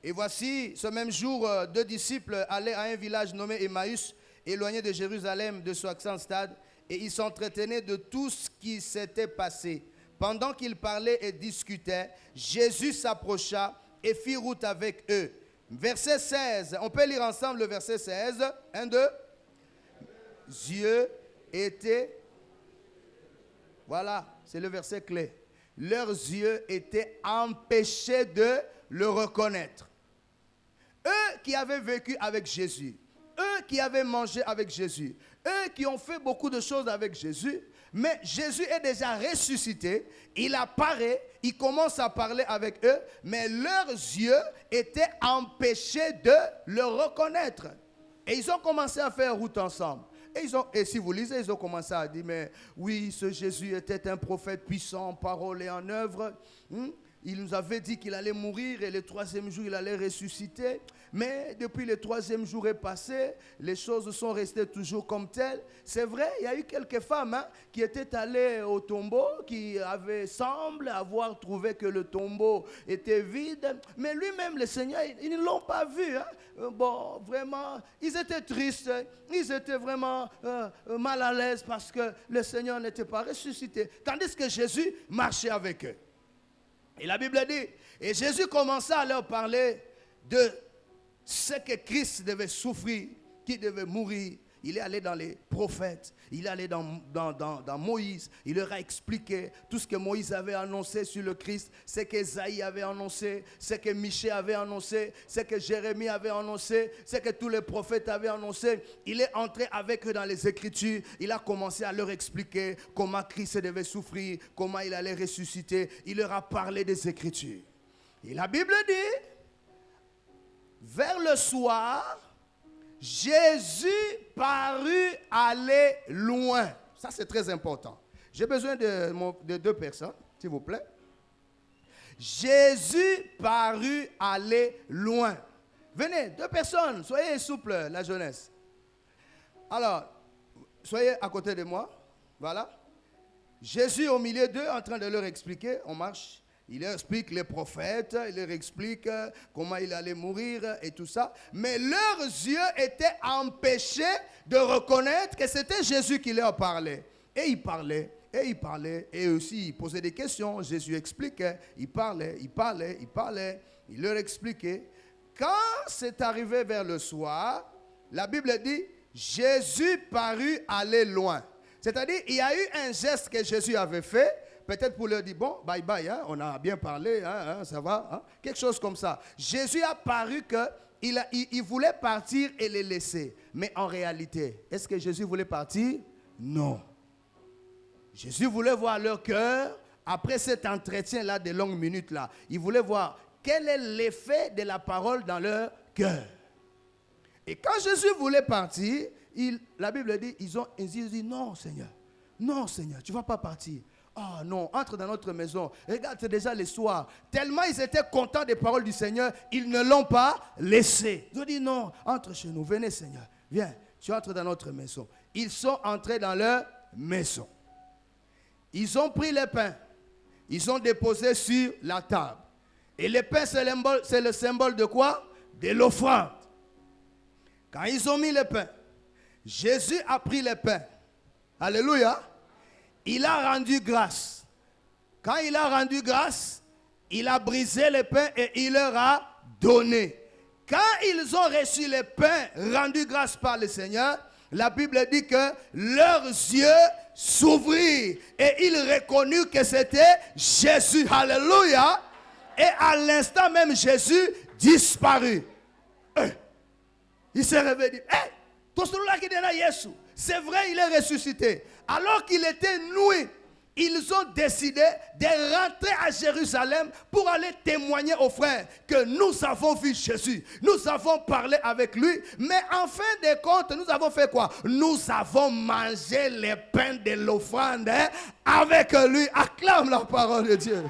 Et voici, ce même jour, 2 disciples allaient à un village nommé Emmaüs, éloigné de Jérusalem de 60 stades, et ils s'entretenaient de tout ce qui s'était passé. Pendant qu'ils parlaient et discutaient, Jésus s'approcha et fit route avec eux. Verset 16, on peut lire ensemble le verset 16. 1, 2. Yeux étaient, voilà, c'est le verset clé. Leurs yeux étaient empêchés de le reconnaître. Eux qui avaient vécu avec Jésus, eux qui avaient mangé avec Jésus, eux qui ont fait beaucoup de choses avec Jésus, mais Jésus est déjà ressuscité, il apparaît, il commence à parler avec eux, mais leurs yeux étaient empêchés de le reconnaître. Et ils ont commencé à faire route ensemble. Et si vous lisez, ils ont commencé à dire, mais oui, ce Jésus était un prophète puissant en parole et en œuvre. Il nous avait dit qu'il allait mourir et le 3e jour, il allait ressusciter. Mais depuis le 3e jour est passé, les choses sont restées toujours comme telles. C'est vrai, il y a eu quelques femmes qui étaient allées au tombeau, qui semblent avoir trouvé que le tombeau était vide. Mais lui-même, le Seigneur, ils ne l'ont pas vu. Bon, vraiment, ils étaient tristes, ils étaient vraiment mal à l'aise parce que le Seigneur n'était pas ressuscité. Tandis que Jésus marchait avec eux. Et la Bible dit, et Jésus commença à leur parler de ce que Christ devait souffrir, qui devait mourir. Il est allé dans les prophètes, il est allé dans Moïse, il leur a expliqué tout ce que Moïse avait annoncé sur le Christ, ce qu'Ésaïe avait annoncé, ce que Michée avait annoncé, ce que Jérémie avait annoncé, ce que tous les prophètes avaient annoncé. Il est entré avec eux dans les Écritures, il a commencé à leur expliquer comment Christ devait souffrir, comment il allait ressusciter. Il leur a parlé des Écritures. Et la Bible dit, vers le soir, Jésus parut aller loin. Ça, c'est très important. J'ai besoin de 2 personnes, s'il vous plaît. Jésus parut aller loin. Venez, 2 personnes, soyez souples, la jeunesse. Alors, soyez à côté de moi. Voilà. Jésus au milieu d'eux, en train de leur expliquer, on marche. Il leur explique les prophètes, il leur explique comment il allait mourir et tout ça. Mais leurs yeux étaient empêchés de reconnaître que c'était Jésus qui leur parlait. Et il parlait, et il parlait, et aussi il posait des questions. Jésus expliquait, il parlait, il leur expliquait. Quand c'est arrivé vers le soir, la Bible dit, Jésus parut aller loin. C'est-à-dire, il y a eu un geste que Jésus avait fait, peut-être pour leur dire, bon, bye bye, on a bien parlé, ça va, quelque chose comme ça. Jésus a paru qu'il voulait partir et les laisser. Mais en réalité, est-ce que Jésus voulait partir? Non. Jésus voulait voir leur cœur, après cet entretien-là, de longues minutes-là. Il voulait voir quel est l'effet de la parole dans leur cœur. Et quand Jésus voulait partir, la Bible dit, ils ont dit, non Seigneur, tu ne vas pas partir. Oh non, entre dans notre maison. Regarde, c'est déjà le soir. Tellement ils étaient contents des paroles du Seigneur, ils ne l'ont pas laissé. Ils ont dit non, entre chez nous, venez Seigneur. Viens, tu entres dans notre maison. Ils sont entrés dans leur maison. Ils ont pris les pains. Ils ont déposé sur la table. Et les pains, c'est le symbole de quoi? De l'offrande. Quand ils ont mis les pains, Jésus a pris les pains. Alléluia. Il a rendu grâce. Quand il a rendu grâce, il a brisé les pains et il leur a donné. Quand ils ont reçu les pains rendus grâce par le Seigneur, la Bible dit que leurs yeux s'ouvrirent et ils reconnurent que c'était Jésus. Alléluia. Et à l'instant même, Jésus disparut. Il s'est réveillé. C'est vrai, il est ressuscité. Alors qu'il était nuit, ils ont décidé de rentrer à Jérusalem pour aller témoigner aux frères que nous avons vu Jésus. Nous avons parlé avec lui. Mais en fin de compte, nous avons fait quoi? Nous avons mangé les pains de l'offrande avec lui. Acclame la parole de Dieu.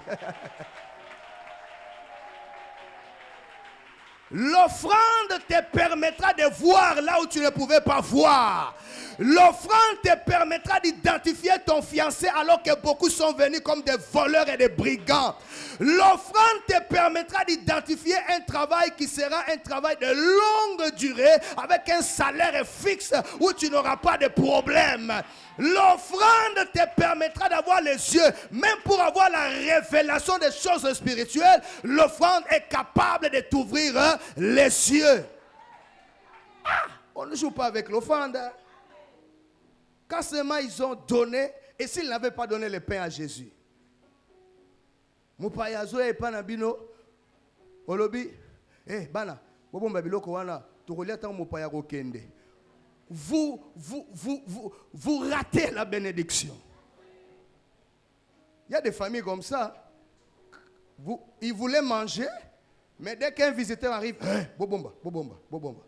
L'offrande te permettra de voir là où tu ne pouvais pas voir. L'offrande te permettra d'identifier ton fiancé alors que beaucoup sont venus comme des voleurs et des brigands. L'offrande te permettra d'identifier un travail qui sera un travail de longue durée avec un salaire fixe où tu n'auras pas de problème. L'offrande te permettra d'avoir les yeux, même pour avoir la révélation des choses spirituelles. L'offrande est capable de t'ouvrir les yeux. On ne joue pas avec l'offrande. Quand seulement ils ont donné, et s'ils n'avaient pas donné le pain à Jésus, Mupayazo et Panabino, Olobi, Bana, Bobomba Biloko Wana, Toroliata Mupayago Kende. Vous ratez la bénédiction. Il y a des familles comme ça. Ils voulaient manger, mais dès qu'un visiteur arrive, Bobomba, Bobomba, Bobomba.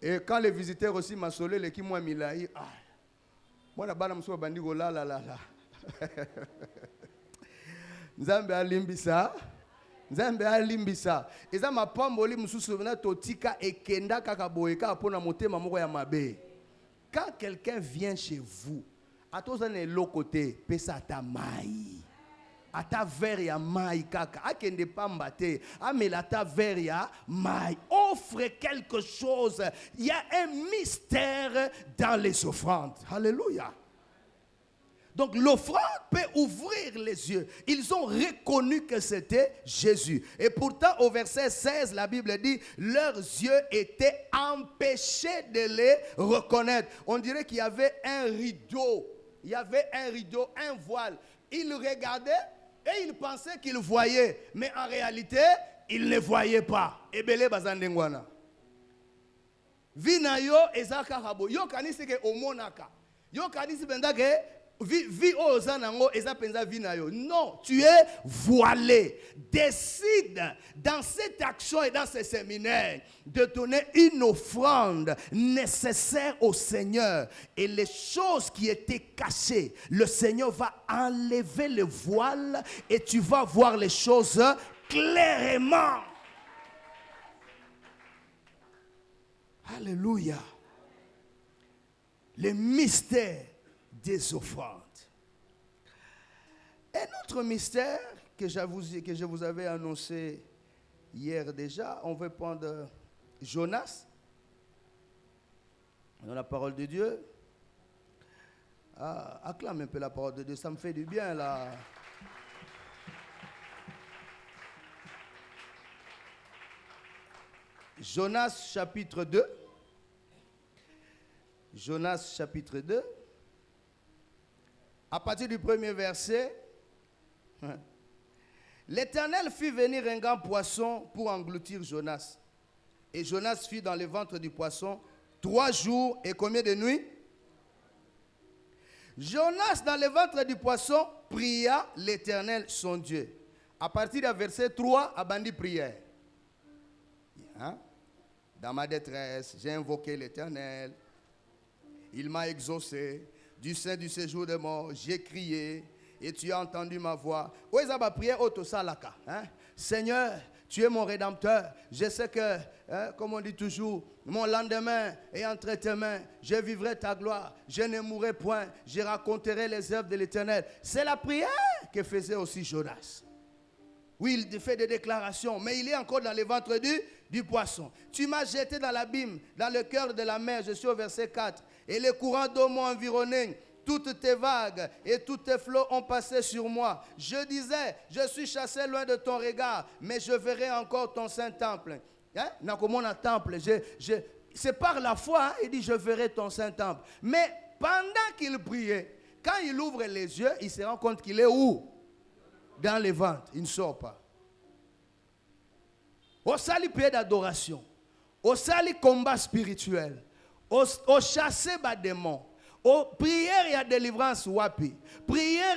Et quand les visiteurs aussi m'ont solé, les qui m'ont mis là, moi la bana mso bandigo la. Nzambe alimbisa. Nzambe alimbisa. Eza mapamboli mususu na totika ekenda kaka boyeka pona motema moko ya mabe. Quand quelqu'un vient chez vous, atozane lokote pesa ta mai. Ata verre ya mai kaka akende pamba te amela ta verre ya mai. Offre quelque chose. Il y a un mystère dans les offrandes. Alléluia. Donc l'offrande peut ouvrir les yeux. Ils ont reconnu que c'était Jésus. Et pourtant au verset 16, la Bible dit, leurs yeux étaient empêchés de les reconnaître. On dirait qu'il y avait un rideau. Il y avait un rideau, un voile. Ils regardaient et ils pensaient qu'ils voyaient. Mais en réalité, ils ne voyaient pas. Ebele bazandengwana. Vina yo ezaka rabo. Yo kanisi ke omonaka. Yo kanisi benda ke vi ozanango eza penza vina yo. Non, tu es voilé. Décide dans cette action et dans ce séminaire de donner une offrande nécessaire au Seigneur. Et les choses qui étaient cachées, le Seigneur va enlever le voile et tu vas voir les choses clairement. Alléluia. Le mystère des offrandes. Un autre mystère que je vous avais annoncé hier déjà, on veut prendre Jonas dans la parole de Dieu. Acclame un peu la parole de Dieu, ça me fait du bien là. Jonas chapitre 2. Jonas chapitre 2. À partir du premier verset, l'Éternel fit venir un grand poisson pour engloutir Jonas. Et Jonas fit dans le ventre du poisson 3 jours et combien de nuits? Jonas dans le ventre du poisson pria l'Éternel son Dieu. À partir du verset 3, Abandi prière. Dans ma détresse, j'ai invoqué l'Éternel. Il m'a exaucé. Du sein du séjour de mort, j'ai crié et tu as entendu ma voix. Où est ma prière autosalaka? Seigneur, tu es mon rédempteur. Je sais que, comme on dit toujours, mon lendemain est entre tes mains. Je vivrai ta gloire. Je ne mourrai point. Je raconterai les œuvres de l'Éternel. C'est la prière que faisait aussi Jonas. Oui, il fait des déclarations, mais il est encore dans le ventre du poisson. Tu m'as jeté dans l'abîme, dans le cœur de la mer. Je suis au verset 4. Et les courants d'eau m'ont environné. Toutes tes vagues et tous tes flots ont passé sur moi. Je disais, je suis chassé loin de ton regard, mais je verrai encore ton saint temple. C'est par la foi, il dit, je verrai ton saint temple. Mais pendant qu'il priait, quand il ouvre les yeux, il se rend compte qu'il est où? Dans les ventres. Il ne sort pas. Au sali prière d'adoration, au sali combat spirituel, au chasser bas démons, au prière il y a délivrance wapi. Prière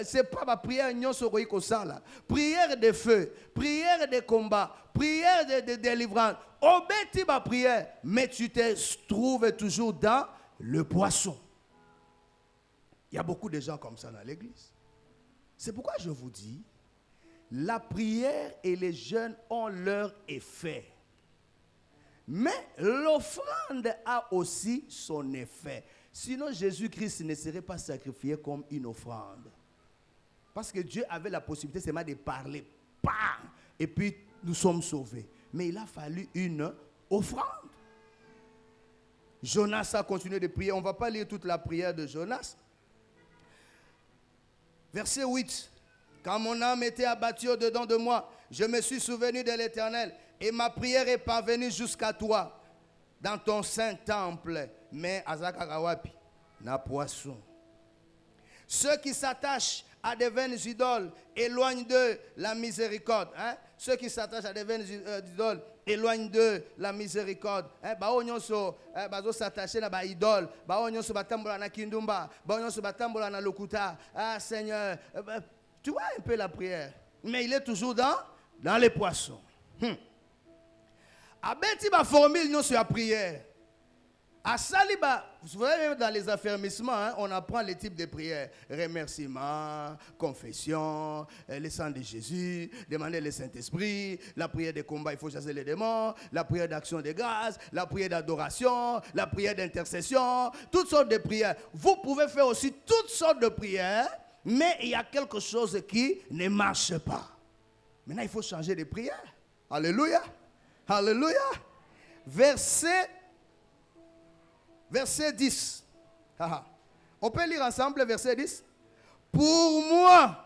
c'est pas ma prière nyonso ko sala. Prière de feu, prière de combat, prière de délivrance. Obéti ma prière, mais tu te trouves toujours dans le poisson. Il y a beaucoup de gens comme ça dans l'église. C'est pourquoi je vous dis, la prière et les jeûnes ont leur effet. Mais l'offrande a aussi son effet. Sinon, Jésus-Christ ne serait pas sacrifié comme une offrande. Parce que Dieu avait la possibilité seulement de parler. Bam! Et puis, nous sommes sauvés. Mais il a fallu une offrande. Jonas a continué de prier. On ne va pas lire toute la prière de Jonas. Verset 8. Quand mon âme était abattue au-dedans de moi, je me suis souvenu de l'Éternel et ma prière est parvenue jusqu'à toi dans ton saint temple. Mais Azakarawapi, na poisson. Ceux qui s'attachent à des vaines idoles éloignent d'eux la miséricorde. Ceux qui s'attachent à des vaines idoles éloignent d'eux la miséricorde. Bao nyonso bazo s'attacher na ba idole. Bao nyonso batambola na kindumba. Bao nyonso batambola na lokuta. Ah Seigneur, tu vois un peu la prière. Mais il est toujours dans les poissons. Abeti ba formule nyonso ya prière. À Saliba, vous voyez, dans les affermissements, on apprend les types de prières. Remerciement, confession, le sang de Jésus, demander le Saint-Esprit, la prière de combat, il faut chasser les démons, la prière d'action de grâce, la prière d'adoration, la prière d'intercession, toutes sortes de prières. Vous pouvez faire aussi toutes sortes de prières, mais il y a quelque chose qui ne marche pas. Maintenant, il faut changer de prière. Alléluia. Alléluia. Verset 10. On peut lire ensemble le verset 10. Pour moi,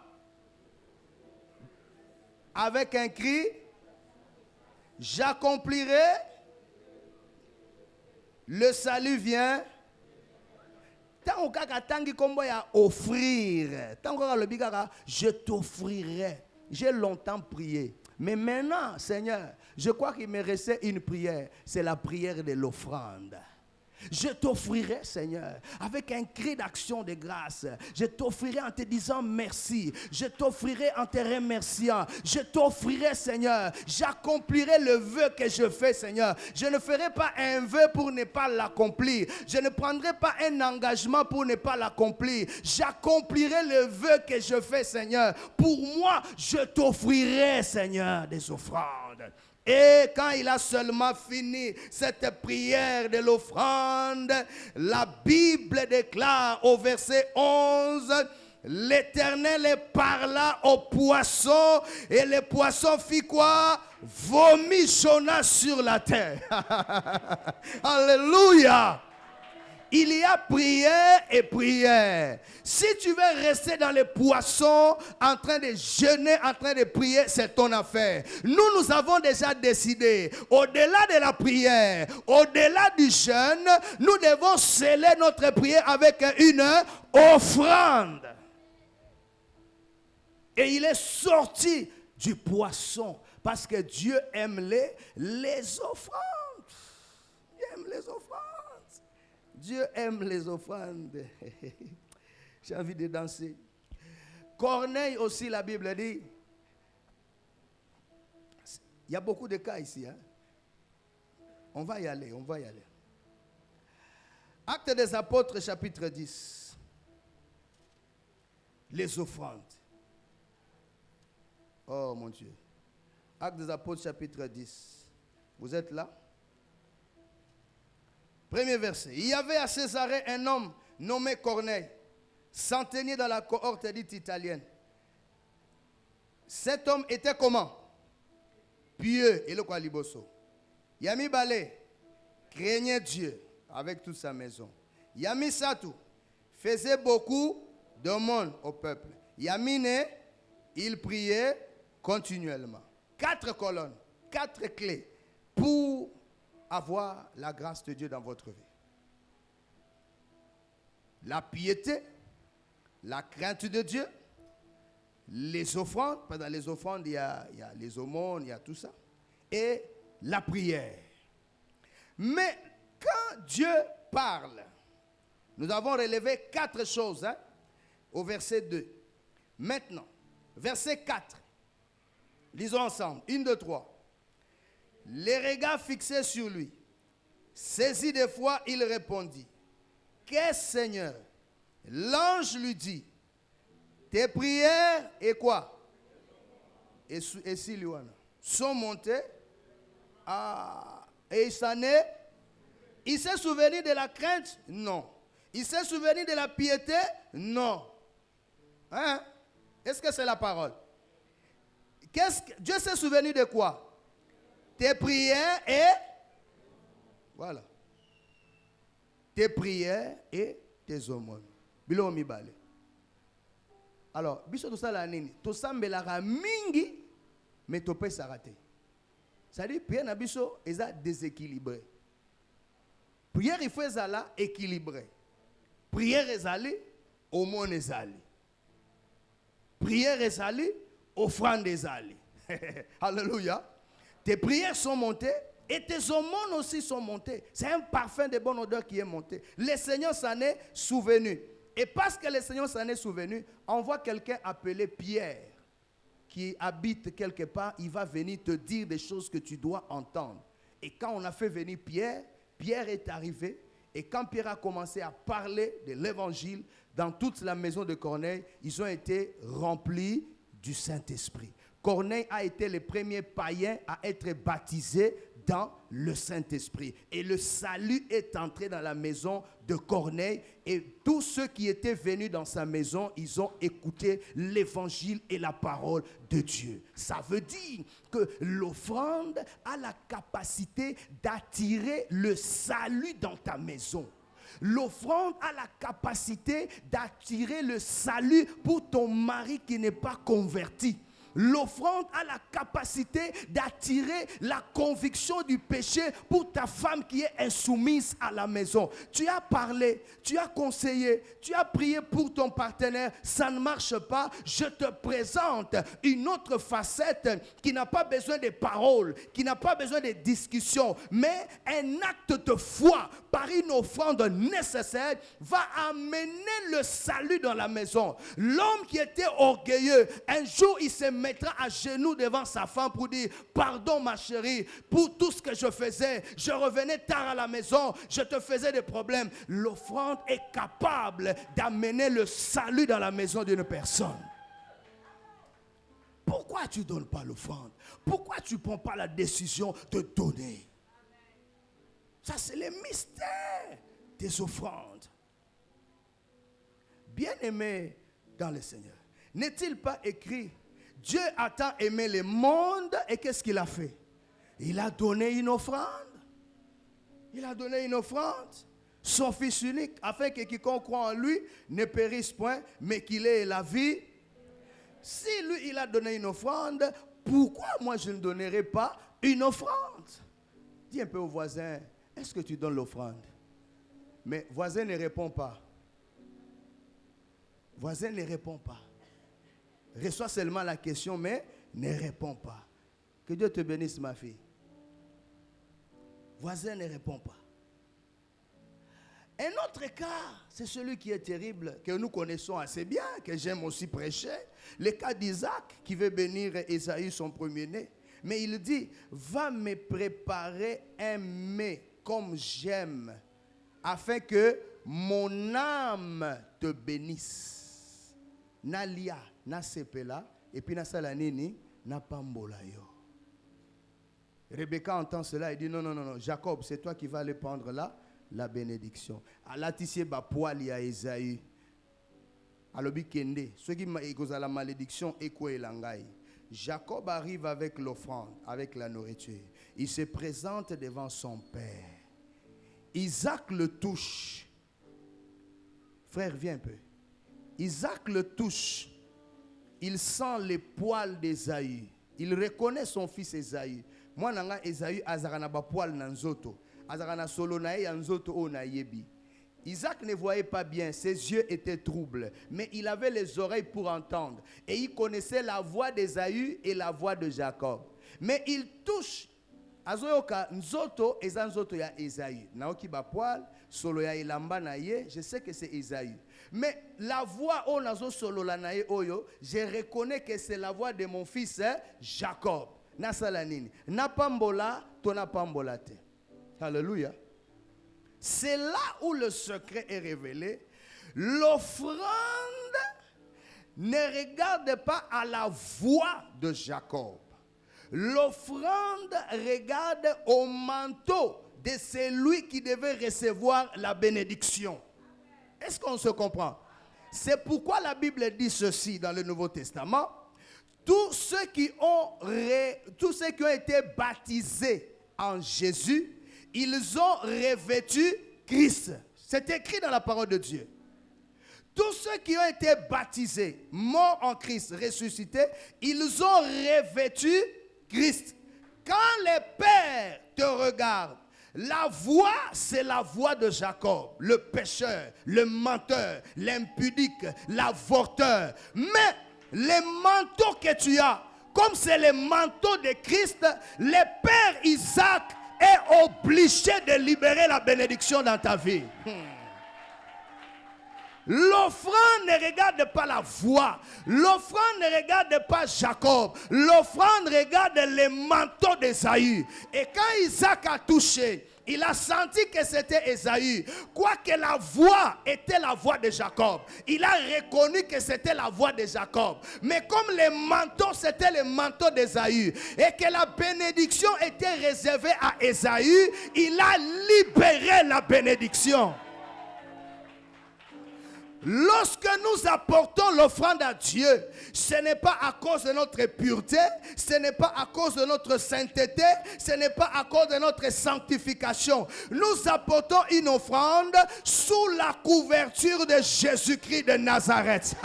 avec un cri, j'accomplirai. Le salut vient. Tant que offrir. Tant que je t'offrirai. J'ai longtemps prié. Mais maintenant, Seigneur, je crois qu'il me restait une prière. C'est la prière de l'offrande. Je t'offrirai, Seigneur, avec un cri d'action de grâce. Je t'offrirai en te disant merci. Je t'offrirai en te remerciant. Je t'offrirai, Seigneur. J'accomplirai le vœu que je fais, Seigneur. Je ne ferai pas un vœu pour ne pas l'accomplir. Je ne prendrai pas un engagement pour ne pas l'accomplir. J'accomplirai le vœu que je fais, Seigneur. Pour moi, je t'offrirai, Seigneur, des offrandes. Et quand il a seulement fini cette prière de l'offrande, la Bible déclare au verset 11, l'Éternel parla au poisson et le poisson fit quoi? Vomit Jonas sur la terre. Alléluia. Il y a prière et prière. Si tu veux rester dans les poissons, en train de jeûner, en train de prier, c'est ton affaire. Nous avons déjà décidé, au-delà de la prière, au-delà du jeûne, nous devons sceller notre prière avec une offrande. Et il est sorti du poisson parce que Dieu aime les offrandes. Il aime les offrandes. Dieu aime les offrandes. J'ai envie de danser. Corneille aussi, la Bible dit. Il y a beaucoup de cas ici. On va y aller, on va y aller. Actes des Apôtres, chapitre 10. Les offrandes. Oh mon Dieu. Actes des Apôtres, chapitre 10. Vous êtes là? Premier verset. Il y avait à Césarée un homme nommé Corneille, centenier dans la cohorte dite italienne. Cet homme était comment? Pieux, et le Kwaliboso. Yami Balé craignait Dieu avec toute sa maison. Yami Satou faisait beaucoup de monde au peuple. Yamine, il priait continuellement. 4 colonnes, 4 clés pour avoir la grâce de Dieu dans votre vie. La piété, la crainte de Dieu, les offrandes, parce que dans les offrandes, il y a les aumônes, il y a tout ça, et la prière. Mais quand Dieu parle, nous avons relevé 4 choses au verset 2. Maintenant, verset 4, lisons ensemble, 1, 2, 3. Les regards fixés sur lui, saisi de foi, il répondit, qu'est-ce, Seigneur? L'ange lui dit, tes prières et quoi? et Siliwana sont montés. Et il s'est souvenu de la crainte? Non. Il s'est souvenu de la piété? Non. Hein? Est-ce que c'est la parole? Dieu s'est souvenu de quoi? Tes prières et... Voilà. Tes prières et tes aumônes. Bilo mibale. Alors, biso to sala nini? To sambelaka mingi, mais to pe s'arrêter. C'est-à-dire, prière na biso est déséquilibré. Prière il faut ezala équilibré. Prière ezali, aumône ezali. Prière ezali, offrande ezali. Alléluia. Tes prières sont montées et tes aumônes aussi sont montées. C'est un parfum de bonne odeur qui est monté. Le Seigneur s'en est souvenu. Et parce que le Seigneur s'en est souvenu, on voit quelqu'un appelé Pierre qui habite quelque part. Il va venir te dire des choses que tu dois entendre. Et quand on a fait venir Pierre, Pierre est arrivé. Et quand Pierre a commencé à parler de l'évangile dans toute la maison de Corneille, ils ont été remplis du Saint-Esprit. Corneille a été le premier païen à être baptisé dans le Saint-Esprit. Et le salut est entré dans la maison de Corneille. Et tous ceux qui étaient venus dans sa maison, ils ont écouté l'évangile et la parole de Dieu. Ça veut dire que l'offrande a la capacité d'attirer le salut dans ta maison. L'offrande a la capacité d'attirer le salut pour ton mari qui n'est pas converti. L'offrande a la capacité d'attirer la conviction du péché pour ta femme qui est insoumise à la maison. Tu as parlé, tu as conseillé, tu as prié pour ton partenaire, ça ne marche pas. Je te présente une autre facette qui n'a pas besoin de paroles, qui n'a pas besoin de discussions, mais un acte de foi par une offrande nécessaire va amener le salut dans la maison. L'homme qui était orgueilleux, un jour il se mettra à genoux devant sa femme pour dire: pardon ma chérie, pour tout ce que je faisais, je revenais tard à la maison, je te faisais des problèmes. L'offrande est capable d'amener le salut dans la maison d'une personne. Pourquoi tu ne donnes pas l'offrande? Pourquoi tu ne prends pas la décision de donner? Ça, c'est le mystère des offrandes. Bien-aimé dans le Seigneur, n'est-il pas écrit: Dieu a tant aimé le monde, et qu'est-ce qu'il a fait? Il a donné une offrande. Il a donné une offrande, son Fils unique, afin que quiconque croit en lui ne périsse point, mais qu'il ait la vie. Si lui, il a donné une offrande, pourquoi moi je ne donnerai pas une offrande? Dis un peu au voisin: est-ce que tu donnes l'offrande? Mais voisin ne répond pas. Voisin ne répond pas. Reçois seulement la question, mais ne répond pas. Que Dieu te bénisse, ma fille. Voisin ne répond pas. Un autre cas, c'est celui qui est terrible, que nous connaissons assez bien, que j'aime aussi prêcher. Le cas d'Isaac, qui veut bénir Ésaü, son premier-né. Mais il dit: va me préparer un mets comme j'aime, afin que mon âme te bénisse. Nalia, na sepela, et puis na salanini, na pambola yo. Rebecca entend cela et dit: non, non, non, non, Jacob, c'est toi qui vas aller prendre là la bénédiction. Allah tissé ba poali à Esaü. Alobi kende, ceux qui m'ont la malédiction eko elangai. Jacob arrive avec l'offrande, avec la nourriture. Il se présente devant son père. Isaac le touche. Frère, viens un peu. Isaac le touche. Il sent les poils d'Ésaü. Il reconnaît son fils Ésaü. Moi, nanga Ésaü azarana ba poil nanzoto. Azarana solo nae anzoto o na yebi. Isaac ne voyait pas bien, ses yeux étaient troubles, mais il avait les oreilles pour entendre. Et il connaissait la voix d'Ésaü et la voix de Jacob. Mais il touche. Azoyoka nzoto eza nzoto ya Ésaü. Naoki ba poil, solo ya ilamba na ye, je sais que c'est Ésaü. Mais la voix o nazo solo la na ye oyo, je reconnais que c'est la voix de mon fils Jacob. Nasalanini. Na pambola, tona pambola te. Alléluia. C'est là où le secret est révélé. L'offrande ne regarde pas à la voix de Jacob. L'offrande regarde au manteau de celui qui devait recevoir la bénédiction. Est-ce qu'on se comprend? C'est pourquoi la Bible dit ceci dans le Nouveau Testament. Tous ceux qui ont été baptisés en Jésus, ils ont revêtu Christ. C'est écrit dans la parole de Dieu. Tous ceux qui ont été baptisés, morts en Christ, ressuscités, ils ont revêtu Christ. Quand les pères te regardent, la voix, c'est la voix de Jacob, le pécheur, le menteur, l'impudique, l'avorteur. Mais les manteaux que tu as, comme c'est les manteaux de Christ, le père Isaac est obligé de libérer la bénédiction dans ta vie. L'offrande ne regarde pas la voix. L'offrande ne regarde pas Jacob. L'offrande regarde les manteaux d'Ésaü. Et quand Isaac a touché, il a senti que c'était Ésaü. Quoique la voix était la voix de Jacob, il a reconnu que c'était la voix de Jacob. Mais comme les manteaux, c'était les manteaux d'Ésaü, et que la bénédiction était réservée à Ésaü, il a libéré la bénédiction. Lorsque nous apportons l'offrande à Dieu, ce n'est pas à cause de notre pureté, ce n'est pas à cause de notre sainteté, ce n'est pas à cause de notre sanctification. Nous apportons une offrande sous la couverture de Jésus-Christ de Nazareth.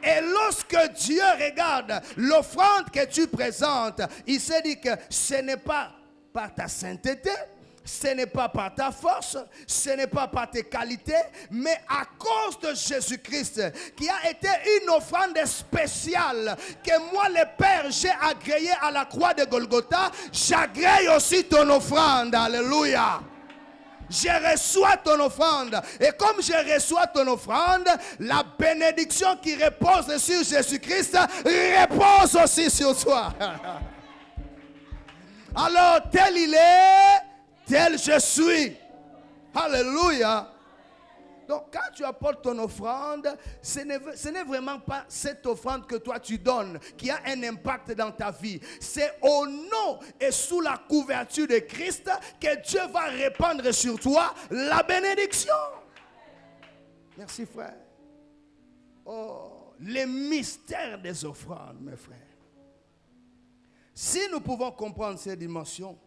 Et lorsque Dieu regarde l'offrande que tu présentes, il se dit que ce n'est pas par ta sainteté, ce n'est pas par ta force, ce n'est pas par tes qualités, mais à cause de Jésus-Christ, qui a été une offrande spéciale que moi, le Père, j'ai agréé à la croix de Golgotha. J'agrée aussi ton offrande. Alléluia. Je reçois ton offrande. Et comme je reçois ton offrande, la bénédiction qui repose sur Jésus-Christ repose aussi sur toi. Alors, tel il est, tel je suis. Alléluia. Donc quand tu apportes ton offrande, ce n'est vraiment pas cette offrande que toi tu donnes qui a un impact dans ta vie. C'est au nom et sous la couverture de Christ que Dieu va répandre sur toi la bénédiction. Merci frère. Oh, les mystères des offrandes, mes frères. Si nous pouvons comprendre ces dimensions,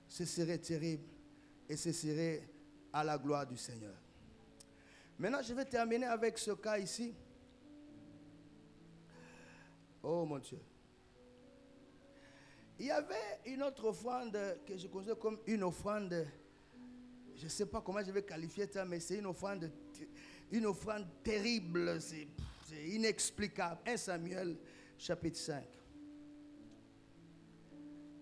ce serait terrible et ce serait à la gloire du Seigneur. Maintenant, je vais terminer avec ce cas ici. Oh mon Dieu. Il y avait une autre offrande que je considère comme une offrande, je ne sais pas comment je vais qualifier ça, mais c'est une offrande terrible, c'est inexplicable. 1 Samuel chapitre 5.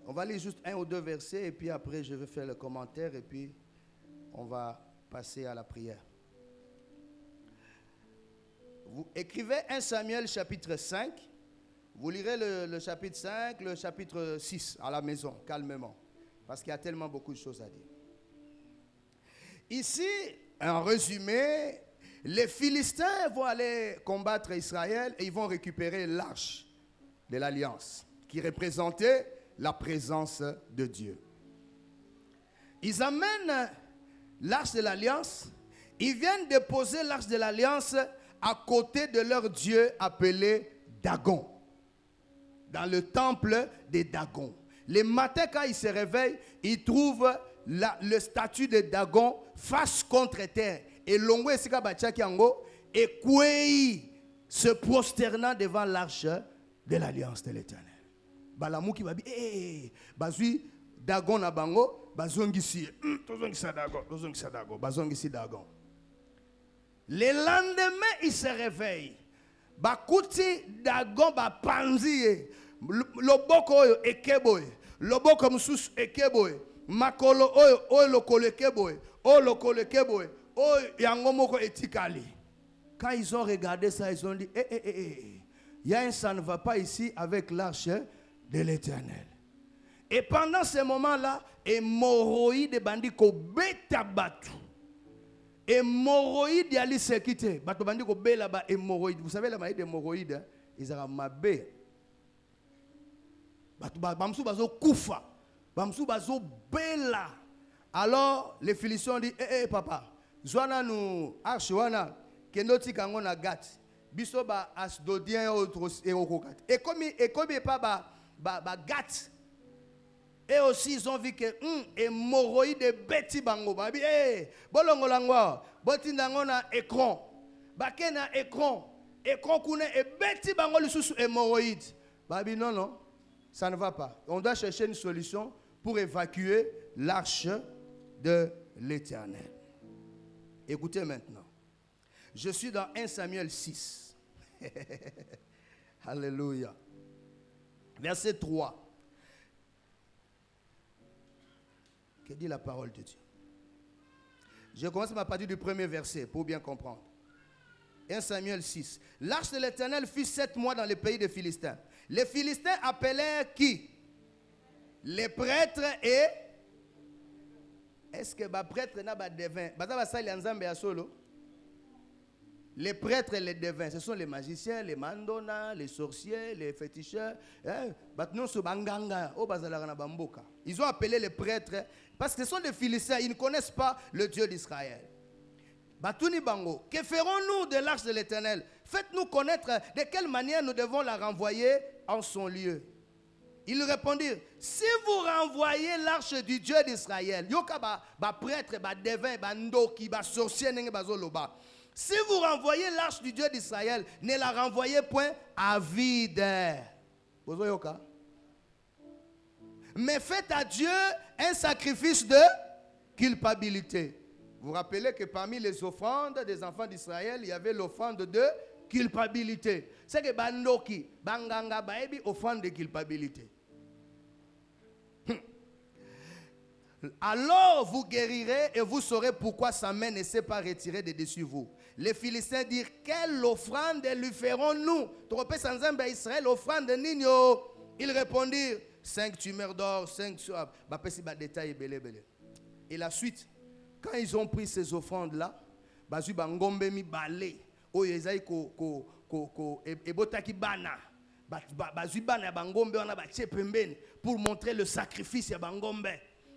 On va lire juste un ou deux versets et puis après je vais faire le commentaire et puis on va passer à la prière. Vous écrivez 1 Samuel chapitre 5. Vous lirez le chapitre 5, le chapitre 6 à la maison, calmement. Parce qu'il y a tellement beaucoup de choses à dire. Ici, en résumé, les Philistins vont aller combattre Israël et ils vont récupérer l'arche de l'alliance qui représentait la présence de Dieu. Ils amènent l'arche de l'alliance. Ils viennent déposer l'arche de l'alliance à côté de leur dieu appelé Dagon, dans le temple de Dagon. Le matin, quand ils se réveillent, ils trouvent le statut de Dagon face contre terre. Et l'ongwe Sikabachaki-Ango et Kouei se prosternant devant l'arche de l'alliance de l'Éternel. Balamou qui va dire, bazui Dagon na bango, bazongisi, bazongisi Dagon. Le lendemain, il se réveille. Bakuti Dagon ba panzie. Loboko oyo ekeboy. Loboko mususu ekeboy. Makolo oyo lokolo ekeboy. Oyo lokolo ekeboy. Oyo yango moko etikali. Quand ils ont regardé ça, ils ont dit, il y a un ça ne va pas ici avec l'arche de l'Éternel. Et pendant ce moment-là, hémorroïde de bandit ko beta batu. Hémorroïde, yali sekite. Bato bandi ko bela ba hémorroïde. Vous savez la maladie d'hémorroïde, hein? Ils ont mabé. Bato bamsou bazo kufa. Bamsou bazo bela. Alors les Philistins ont dit papa, zwana nou archwana kenoti kango na gat. Biso ba asdodien autres et okokat. Et comme pas ba gat. Et aussi, ils ont vu que hémorroïde de beti bango. Babi, bolongo langwa, botindango na écran. Baké na écran. Écran koune et beti bango le sous hémorroïde. Babi, non, ça ne va pas. On doit chercher une solution pour évacuer l'arche de l'Éternel. Écoutez maintenant. Je suis dans 1 Samuel 6. Alléluia. Verset 3. Que dit la parole de Dieu? Je commence ma partie du premier verset pour bien comprendre. 1 Samuel 6. L'arche de l'Éternel fut 7 mois dans le pays des Philistins. Les Philistins appelèrent qui? Les prêtres et... Est-ce que les prêtres n'a pas devin? Les prêtres et les devins, ce sont les magiciens, les mandona, les sorciers, les féticheurs. Ils ont appelé les prêtres parce que ce sont des Philistins, ils ne connaissent pas le Dieu d'Israël. Batouni Bango, que ferons-nous de l'arche de l'Éternel? Faites-nous connaître de quelle manière nous devons la renvoyer en son lieu. Ils répondirent, si vous renvoyez l'arche du Dieu d'Israël, yoka ba prêtre, ba devin, ba ndoki, ba sorcier, nenge bazoloba. Si vous renvoyez l'arche du Dieu d'Israël, ne la renvoyez point à vide. Mais faites à Dieu un sacrifice de culpabilité. Vous vous rappelez que parmi les offrandes des enfants d'Israël, il y avait l'offrande de culpabilité. C'est que bandoki, banganga, baebi, offrande de culpabilité. Alors vous guérirez et vous saurez pourquoi sa main ne s'est pas retirée de dessus vous. Les Philistins dirent, quelle offrande lui ferons-nous? Israël, offrande nino. Ils répondirent, 5 tumeurs d'or, 5 détails. Et la suite, quand ils ont pris ces offrandes-là, bazu bangombe mi balé, oyezai ko ebotaki bana, bazu bana bangombe wana ba pembeni pour montrer le sacrifice ya bangombe.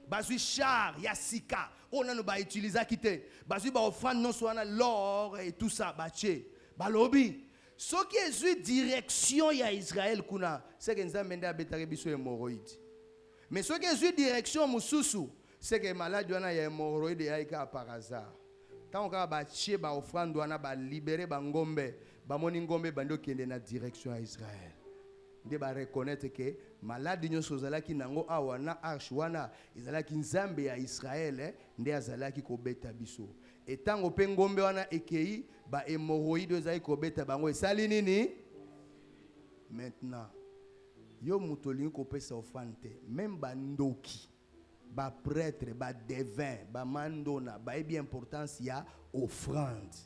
Bazui char, yasika, on a nous ba utiliser quitter. Bazui ba offrande non soit l'or et tout ça, baché. Balobi. Ce qui est une direction ya Israël kuna, c'est que nous avons mené à betare biso hémorroïde. Mais ce qui est une direction mususu, c'est que malade wana ya hémorroïde ya ika par hasard. Tant on a baché ba offrande wana ba libérer ba ngombe, ba moni ngombe bando kende na direction à Israël. De ba reconnaître que malade nyonso zalaki nango awa na arche wana ezalaki nzambe ya Israël nde azalaki kobeta biso. Et tango pe ngombe wana ekei ba hémorroïde ezali kobeta bango esali nini? Maintenant yo mutolingi kopesa offrande même ba ndoki ba prêtre ba devin ba mandona ba ebi importance ya offrande.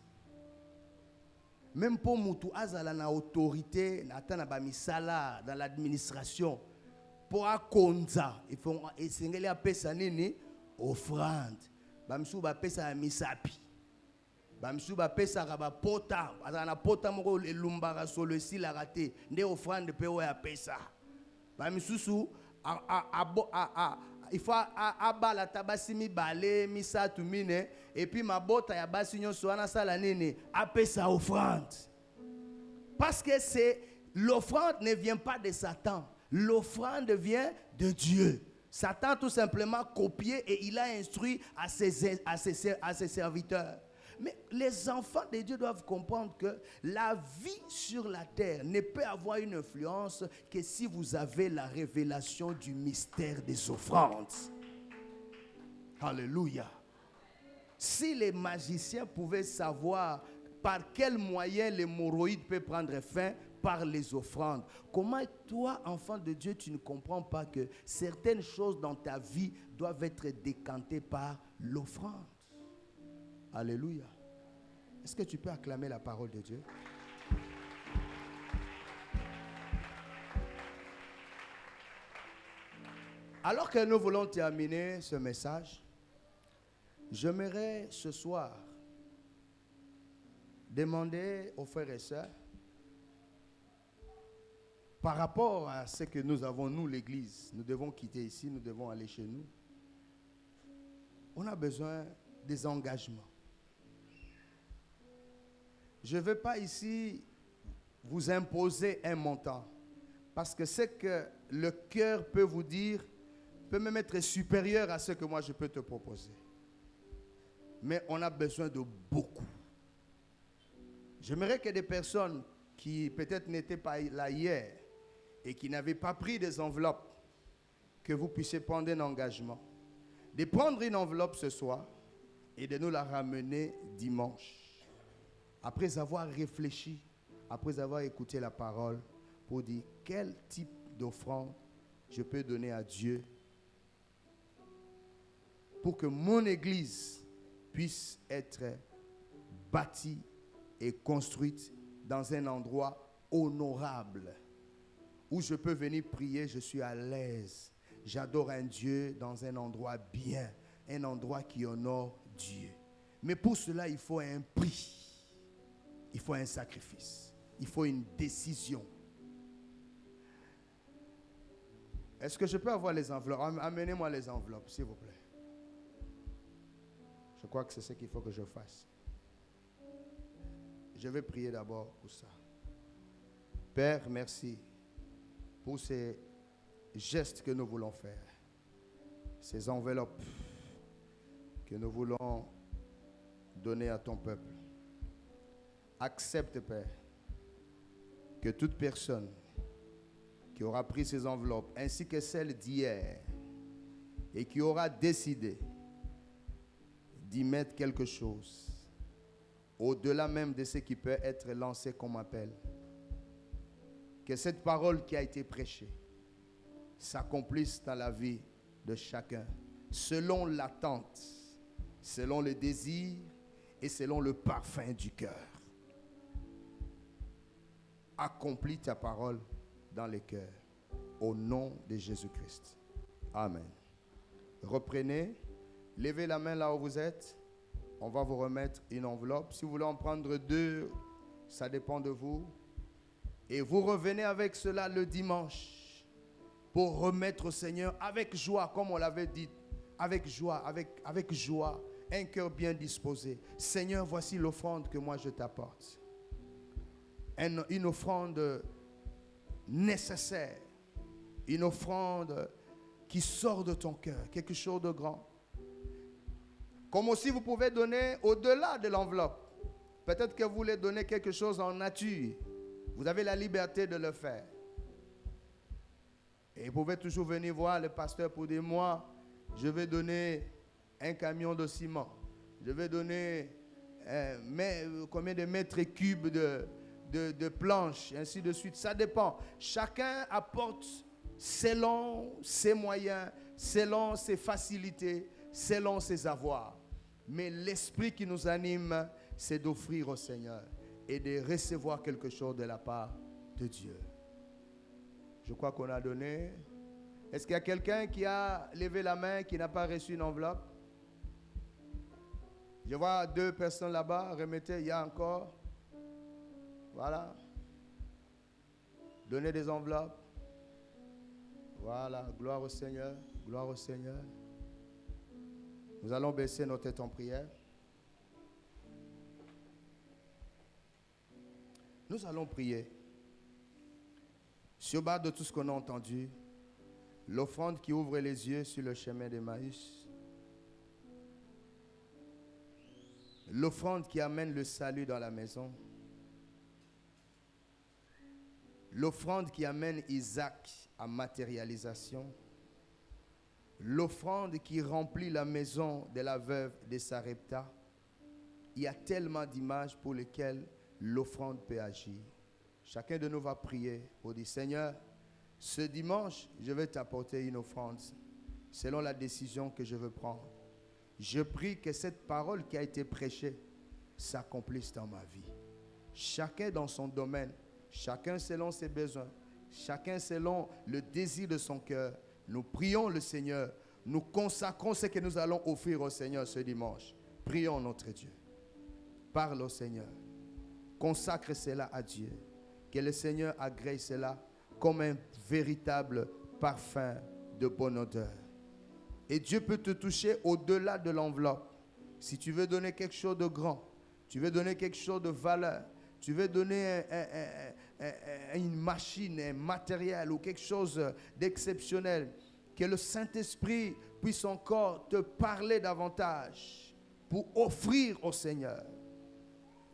Même pour Moutou Azala na autorité, na ba misala dans l'administration, pour akonza, il faut essayer à pesa nini offrande. Bamsou ba pesa misapi. Bamsou ba pesa ba pota, azana pota moko elumbara solo si la raté, nde offrande pe o ya pesa. Bamsou il faut abala tabasimi balé misa tumine et puis ma bota ya basi nyonso wana sala nini apesa offrande. Parce que c'est l'offrande ne vient pas de Satan, l'offrande vient de Dieu. Satan tout simplement copié et il a instruit à ses serviteurs. Mais les enfants de Dieu doivent comprendre que la vie sur la terre ne peut avoir une influence que si vous avez la révélation du mystère des offrandes. Alléluia. Si les magiciens pouvaient savoir par quel moyen l'hémorroïde peut prendre fin, par les offrandes, comment toi, enfant de Dieu, tu ne comprends pas que certaines choses dans ta vie doivent être décantées par l'offrande? Alléluia. Est-ce que tu peux acclamer la parole de Dieu? Alors que nous voulons terminer ce message, j'aimerais ce soir Demandez aux frères et sœurs, par rapport à ce que nous avons, nous, l'Église, nous devons quitter ici, nous devons aller chez nous. On a besoin des engagements. Je ne veux pas ici vous imposer un montant, parce que ce que le cœur peut vous dire peut même être supérieur à ce que moi je peux te proposer. Mais on a besoin de beaucoup. J'aimerais que des personnes qui peut-être n'étaient pas là hier et qui n'avaient pas pris des enveloppes, que vous puissiez prendre un engagement, de prendre une enveloppe ce soir et de nous la ramener dimanche. Après avoir réfléchi, après avoir écouté la parole, pour dire quel type d'offrande je peux donner à Dieu pour que mon église puisse être bâtie et construite dans un endroit honorable où je peux venir prier, je suis à l'aise. J'adore un Dieu dans un endroit bien, un endroit qui honore Dieu. Mais pour cela, il faut un prix, il faut un sacrifice, il faut une décision. Est-ce que je peux avoir les enveloppes? Amenez-moi les enveloppes, s'il vous plaît. Je crois que c'est ce qu'il faut que je fasse. Je vais prier d'abord pour ça. Père, merci pour ces gestes que nous voulons faire. Ces enveloppes que nous voulons donner à ton peuple. Accepte, Père, que toute personne qui aura pris ces enveloppes, ainsi que celle d'hier, et qui aura décidé d'y mettre quelque chose, au-delà même de ce qui peut être lancé comme appel, que cette parole qui a été prêchée s'accomplisse dans la vie de chacun, selon l'attente, selon le désir et selon le parfum du cœur. Accomplis ta parole dans les cœurs, au nom de Jésus-Christ. Amen. Reprenez, levez la main là où vous êtes. On va vous remettre une enveloppe. Si vous voulez en prendre deux, ça dépend de vous. Et vous revenez avec cela le dimanche pour remettre au Seigneur avec joie, comme on l'avait dit, avec joie, avec joie, un cœur bien disposé. Seigneur, voici l'offrande que moi je t'apporte. Une offrande nécessaire, une offrande qui sort de ton cœur, quelque chose de grand. Comme aussi vous pouvez donner au-delà de l'enveloppe. Peut-être que vous voulez donner quelque chose en nature. Vous avez la liberté de le faire. Et vous pouvez toujours venir voir le pasteur pour dire, moi, je vais donner un camion de ciment. Je vais donner combien de mètres cubes de planches, ainsi de suite. Ça dépend. Chacun apporte selon ses moyens, selon ses facilités, selon ses avoirs. Mais l'esprit qui nous anime, c'est d'offrir au Seigneur et de recevoir quelque chose de la part de Dieu. Je crois qu'on a donné. Est-ce qu'il y a quelqu'un qui a levé la main, qui n'a pas reçu une enveloppe? Je vois deux personnes là-bas. Remettez, il y a encore. Voilà. Donnez des enveloppes. Voilà. Gloire au Seigneur. Gloire au Seigneur. Nous allons baisser nos têtes en prière. Nous allons prier. Sur base de tout ce qu'on a entendu, l'offrande qui ouvre les yeux sur le chemin d'Emmaüs, l'offrande qui amène le salut dans la maison, l'offrande qui amène Isaac à matérialisation, l'offrande qui remplit la maison de la veuve de Sarepta. Il y a tellement d'images pour lesquelles l'offrande peut agir. Chacun de nous va prier pour dire, Seigneur, ce dimanche, je vais t'apporter une offrande selon la décision que je veux prendre. Je prie que cette parole qui a été prêchée s'accomplisse dans ma vie. Chacun dans son domaine, chacun selon ses besoins, chacun selon le désir de son cœur. Nous prions le Seigneur, nous consacrons ce que nous allons offrir au Seigneur ce dimanche. Prions notre Dieu. Parle au Seigneur. consacre cela à Dieu. Que le Seigneur agrée cela comme un véritable parfum de bonne odeur. Et Dieu peut te toucher au-delà de l'enveloppe. Si tu veux donner quelque chose de grand, tu veux donner quelque chose de valeur, tu veux donner une machine, un matériel ou quelque chose d'exceptionnel, que le Saint-Esprit puisse encore te parler davantage pour offrir au Seigneur,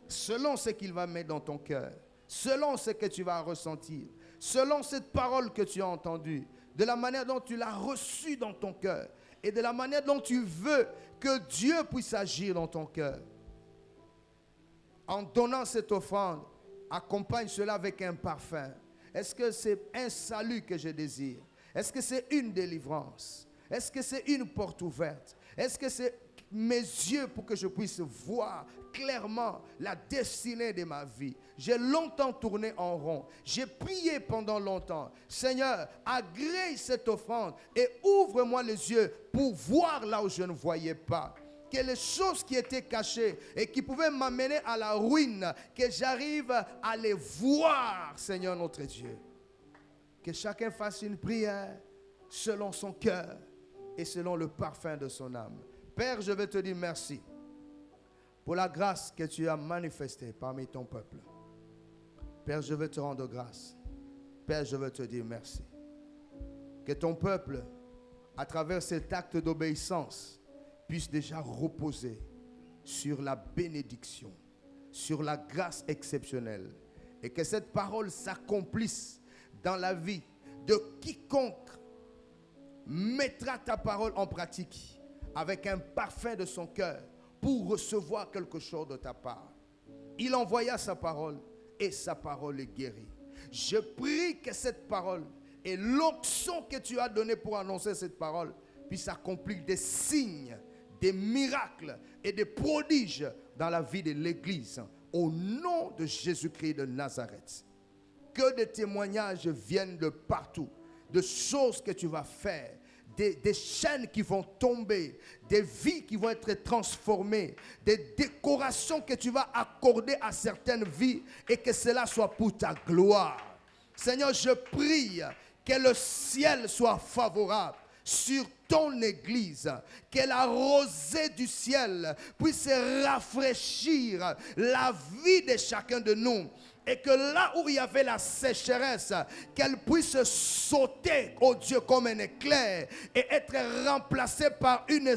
selon ce qu'il va mettre dans ton cœur, selon ce que tu vas ressentir, selon cette parole que tu as entendue, de la manière dont tu l'as reçue dans ton cœur et de la manière dont tu veux que Dieu puisse agir dans ton cœur. En donnant cette offrande, accompagne cela avec un parfum. Est-ce que c'est un salut que je désire? Est-ce que c'est une délivrance? Est-ce que c'est une porte ouverte? Est-ce que c'est mes yeux pour que je puisse voir clairement la destinée de ma vie? J'ai longtemps tourné en rond. J'ai prié pendant longtemps. Seigneur, agrée cette offrande et ouvre-moi les yeux pour voir là où je ne voyais pas. Que les choses qui étaient cachées et qui pouvaient m'amener à la ruine, que j'arrive à les voir, Seigneur notre Dieu. Que chacun fasse une prière selon son cœur et selon le parfum de son âme. Père, je veux te dire merci pour la grâce que tu as manifestée parmi ton peuple. Père, je veux te rendre grâce. Père, je veux te dire merci. Que ton peuple, à travers cet acte d'obéissance, puisse déjà reposer sur la bénédiction, sur la grâce exceptionnelle. Et que cette parole s'accomplisse dans la vie de quiconque mettra ta parole en pratique avec un parfum de son cœur pour recevoir quelque chose de ta part. Il envoya sa parole et sa parole est guérie. Je prie que cette parole et l'onction que tu as donnée pour annoncer cette parole puisse accomplir des signes, des miracles et des prodiges dans la vie de l'Église au nom de Jésus-Christ de Nazareth. Que des témoignages viennent de partout, de choses que tu vas faire, des chaînes qui vont tomber, des vies qui vont être transformées, des décorations que tu vas accorder à certaines vies et que cela soit pour ta gloire. Seigneur, je prie que le ciel soit favorable sur ton Église, que la rosée du ciel puisse rafraîchir la vie de chacun de nous. Et que là où il y avait la sécheresse, qu'elle puisse sauter, oh Dieu, comme un éclair et être remplacée par une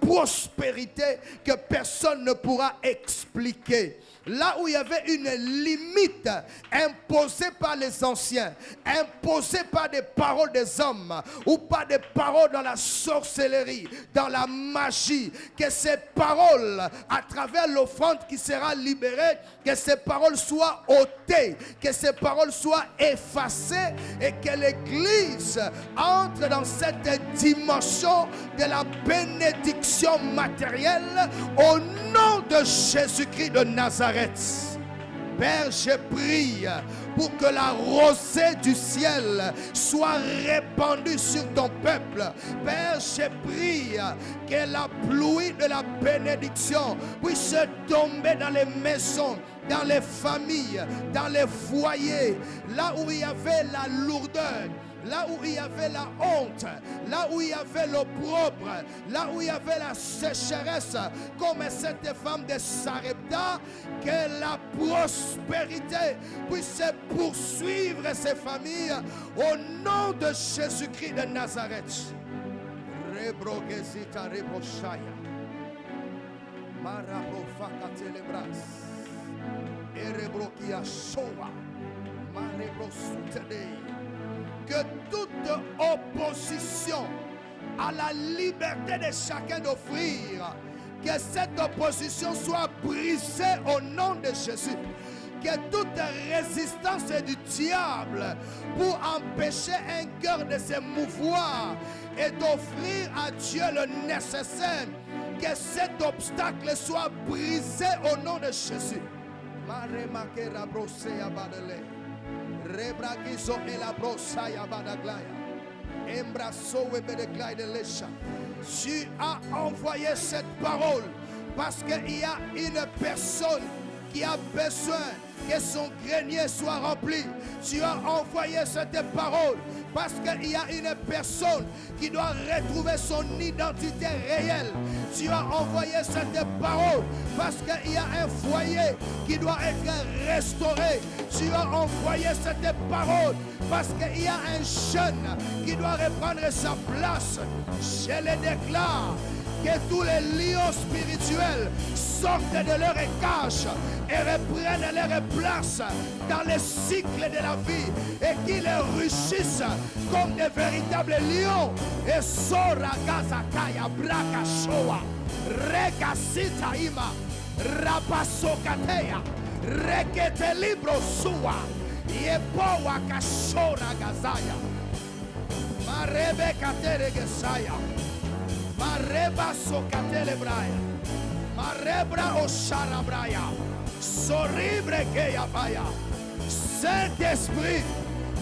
prospérité que personne ne pourra expliquer. Là où il y avait une limite imposée par les anciens, imposée par des paroles des hommes ou par des paroles dans la sorcellerie, dans la magie, que ces paroles, à travers l'offrande qui sera libérée, que ces paroles soient ôtées, que ces paroles soient effacées et que l'Église entre dans cette dimension de la bénédiction matérielle au nom de Jésus-Christ de Nazareth. Père, je prie pour que la rosée du ciel soit répandue sur ton peuple. Père, je prie que la pluie de la bénédiction puisse tomber dans les maisons, dans les familles, dans les foyers, là où il y avait la lourdeur, là où il y avait la honte, là où il y avait l'opprobre, là où il y avait la sécheresse, comme cette femme de Sarepta, que la prospérité puisse poursuivre ces familles au nom de Jésus-Christ de Nazareth. Rebrogezita reboshaya. Marabofakatelebras. Erebrokia showa. Marebrosutede. Que toute opposition à la liberté de chacun d'offrir, que cette opposition soit brisée au nom de Jésus. Que toute résistance du diable pour empêcher un cœur de se mouvoir et d'offrir à Dieu le nécessaire, que cet obstacle soit brisé au nom de Jésus. Rebragizo et la brossaya badaglaya. Embrasso et bedeglaya de l'écha. Tu as envoyé cette parole parce qu'il y a une personne qui a besoin que son grenier soit rempli. Tu as envoyé cette parole parce qu'il y a une personne qui doit retrouver son identité réelle. Tu as envoyé cette parole parce qu'il y a un foyer qui doit être restauré. Tu as envoyé cette parole parce qu'il y a un jeune qui doit reprendre sa place. Je le déclare que tous les lions spirituels sortent de leur cage et reprennent leur place dans le cycle de la vie et qu'ils réussissent comme des véritables lions. Et Sora Gazakaya Braka Shoa Rekasita Ima Rapasokateya Rekete Libro Sua Yepowa Kashora Gazaya Marebe Katere Gesaya Mareba Sokatele Braya Marebra Oshara Braya Soribre Geyabaya. Saint-Esprit,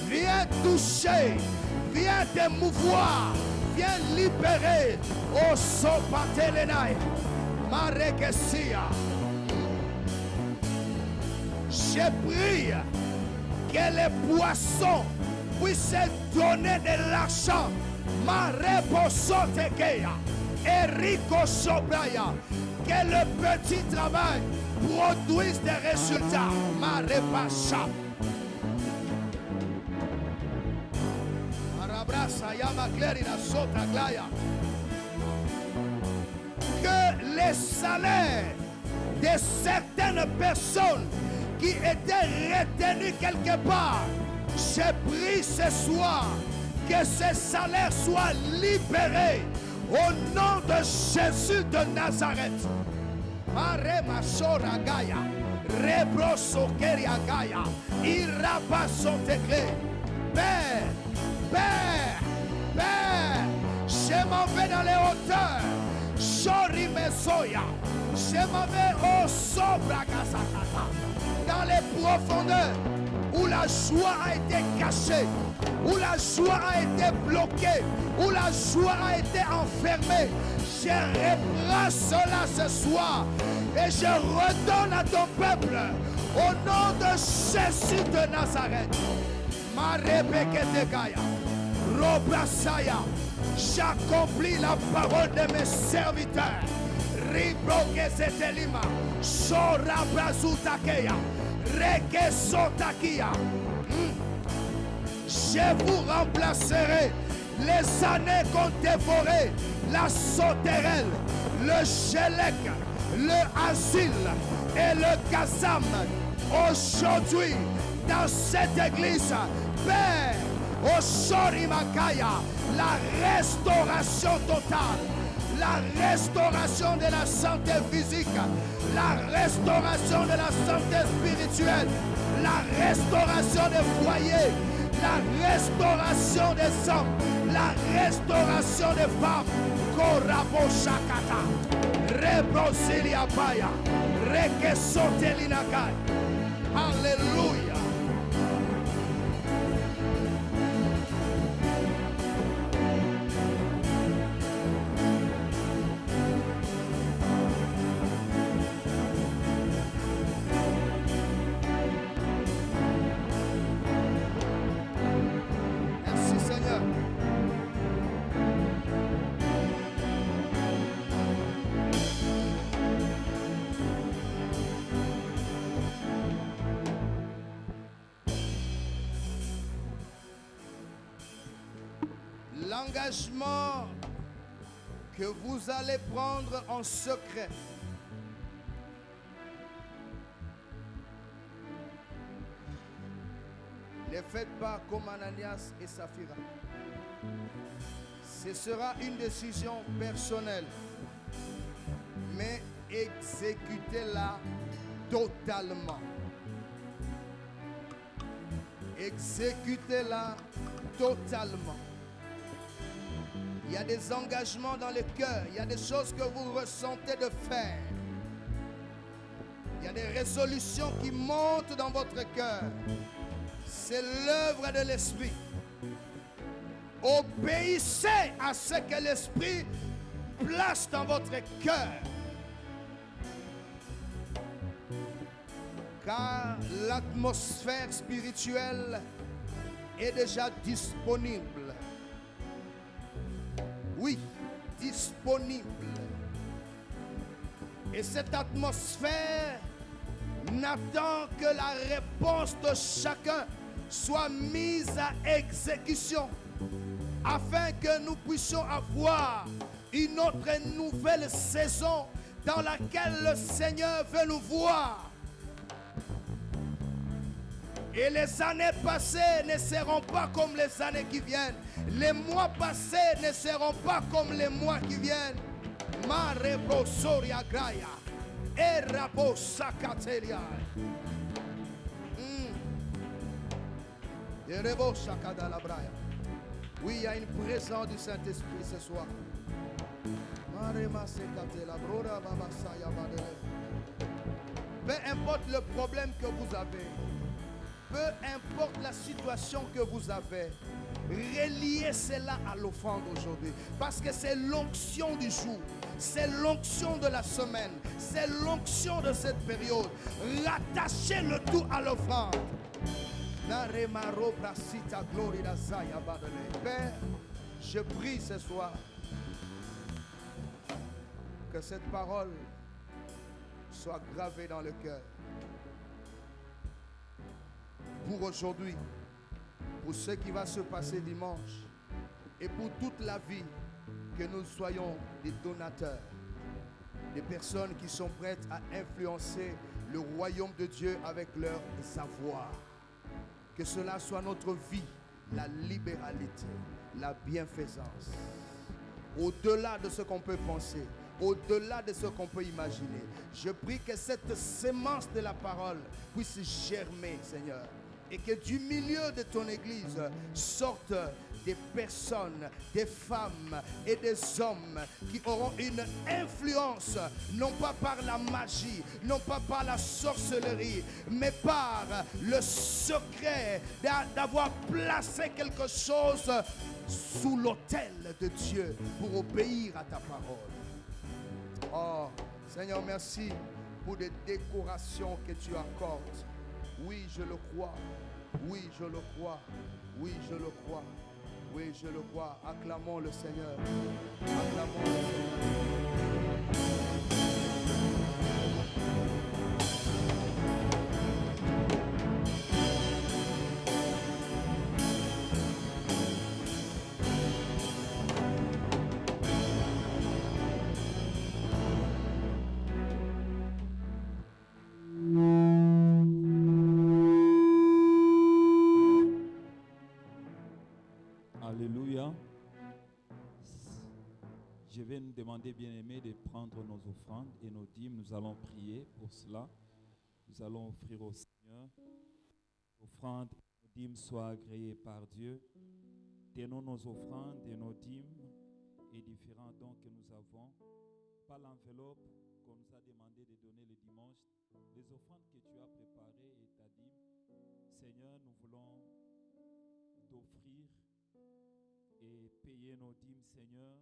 viens toucher, viens te mouvoir, viens libérer. O Sopatelenai Marekesia. Je prie que les poissons puissent donner de l'argent. Mareposotekeya. Erico Sobraya. Que le petit travail produise des résultats. Marepasha. Marabrasa Yama Clerina Sota Glaya. Que les salaires de certaines personnes qui étaient retenues quelque part, j'ai pris ce soir que ces salaires soient libérés au nom de Jésus de Nazareth. Marema Sora Gaya, Rebroso Keria Gaya, Irabasotekle. Père, Père, Père, je m'en vais dans les hauteurs. Chori Mesoya, je m'en vais au Sobra Gasakata, dans les profondeurs où la joie a été cachée, où la joie a été bloquée, où la joie a été enfermée. Je reprends cela ce soir et je redonne à ton peuple au nom de Jésus de Nazareth. Marebeketekaya, Robrasaya, j'accomplis la parole de mes serviteurs. Ribrokesetelima, Sorabrazutakeya, Rekesotakia. Je vous remplacerai les années qu'ont dévoré la sauterelle, le chelek, le asile et le gazam. Aujourd'hui, dans cette église, Père, au Shorimakaya, la restauration totale, la restauration de la santé physique, la restauration de la santé spirituelle, la restauration des foyers, la restauration des hommes, la restauration des femmes. Korabo Shakata, Rebrosilia Baya, Rekesotelinakai. Alléluia. L'engagement que vous allez prendre en secret, ne faites pas comme Ananias et Saphira. Ce sera une décision personnelle, mais exécutez-la totalement. Exécutez-la totalement. Il y a des engagements dans le cœur. Il y a des choses que vous ressentez de faire. Il y a des résolutions qui montent dans votre cœur. C'est l'œuvre de l'Esprit. Obéissez à ce que l'Esprit place dans votre cœur. car l'atmosphère spirituelle est déjà disponible. Oui, disponible. Et cette atmosphère n'attend que la réponse de chacun soit mise à exécution, afin que nous puissions avoir une autre nouvelle saison dans laquelle le Seigneur veut nous voir. Et les années passées ne seront pas comme les années qui viennent. Les mois passés ne seront pas comme les mois qui viennent. Marebo Soria Graya. Erabo Sakatelia. Erebo Sakadala Braya. Oui, il y a une présence du Saint-Esprit ce soir. Peu importe le problème que vous avez, peu importe la situation que vous avez, reliez cela à l'offrande aujourd'hui. Parce que c'est l'onction du jour, c'est l'onction de la semaine, c'est l'onction de cette période. Rattachez le tout à l'offrande. Père, je prie ce soir que cette parole soit gravée dans le cœur. Pour aujourd'hui, pour ce qui va se passer dimanche et pour toute la vie, que nous soyons des donateurs, des personnes qui sont prêtes à influencer le royaume de Dieu avec leur savoir. Que cela soit notre vie, la libéralité, la bienfaisance. Au-delà de ce qu'on peut penser, au-delà de ce qu'on peut imaginer. Je prie que cette sémence de la parole puisse germer, Seigneur. Et que du milieu de ton église sortent des personnes, des femmes et des hommes qui auront une influence, non pas par la magie, non pas par la sorcellerie, mais par le secret d'avoir placé quelque chose sous l'autel de Dieu pour obéir à ta parole. Oh, Seigneur, merci pour des décorations que tu accordes. Oui, je le crois. Oui, je le crois. Oui, je le crois. Oui, je le crois. Acclamons le Seigneur. Acclamons le Seigneur. Alléluia. Je vais nous demander, bien-aimés, de prendre nos offrandes et nos dîmes. Nous allons prier pour cela. Nous allons offrir au Seigneur. Offrandes et nos dîmes soient agréées par Dieu. Tenons nos offrandes et nos dîmes et différents dons que nous avons. Pas l'enveloppe qu'on nous a demandé de donner le dimanche. Les offrandes que tu as préparées et ta dîme. Seigneur, nous voulons t'offrir et payer nos dîmes, Seigneur,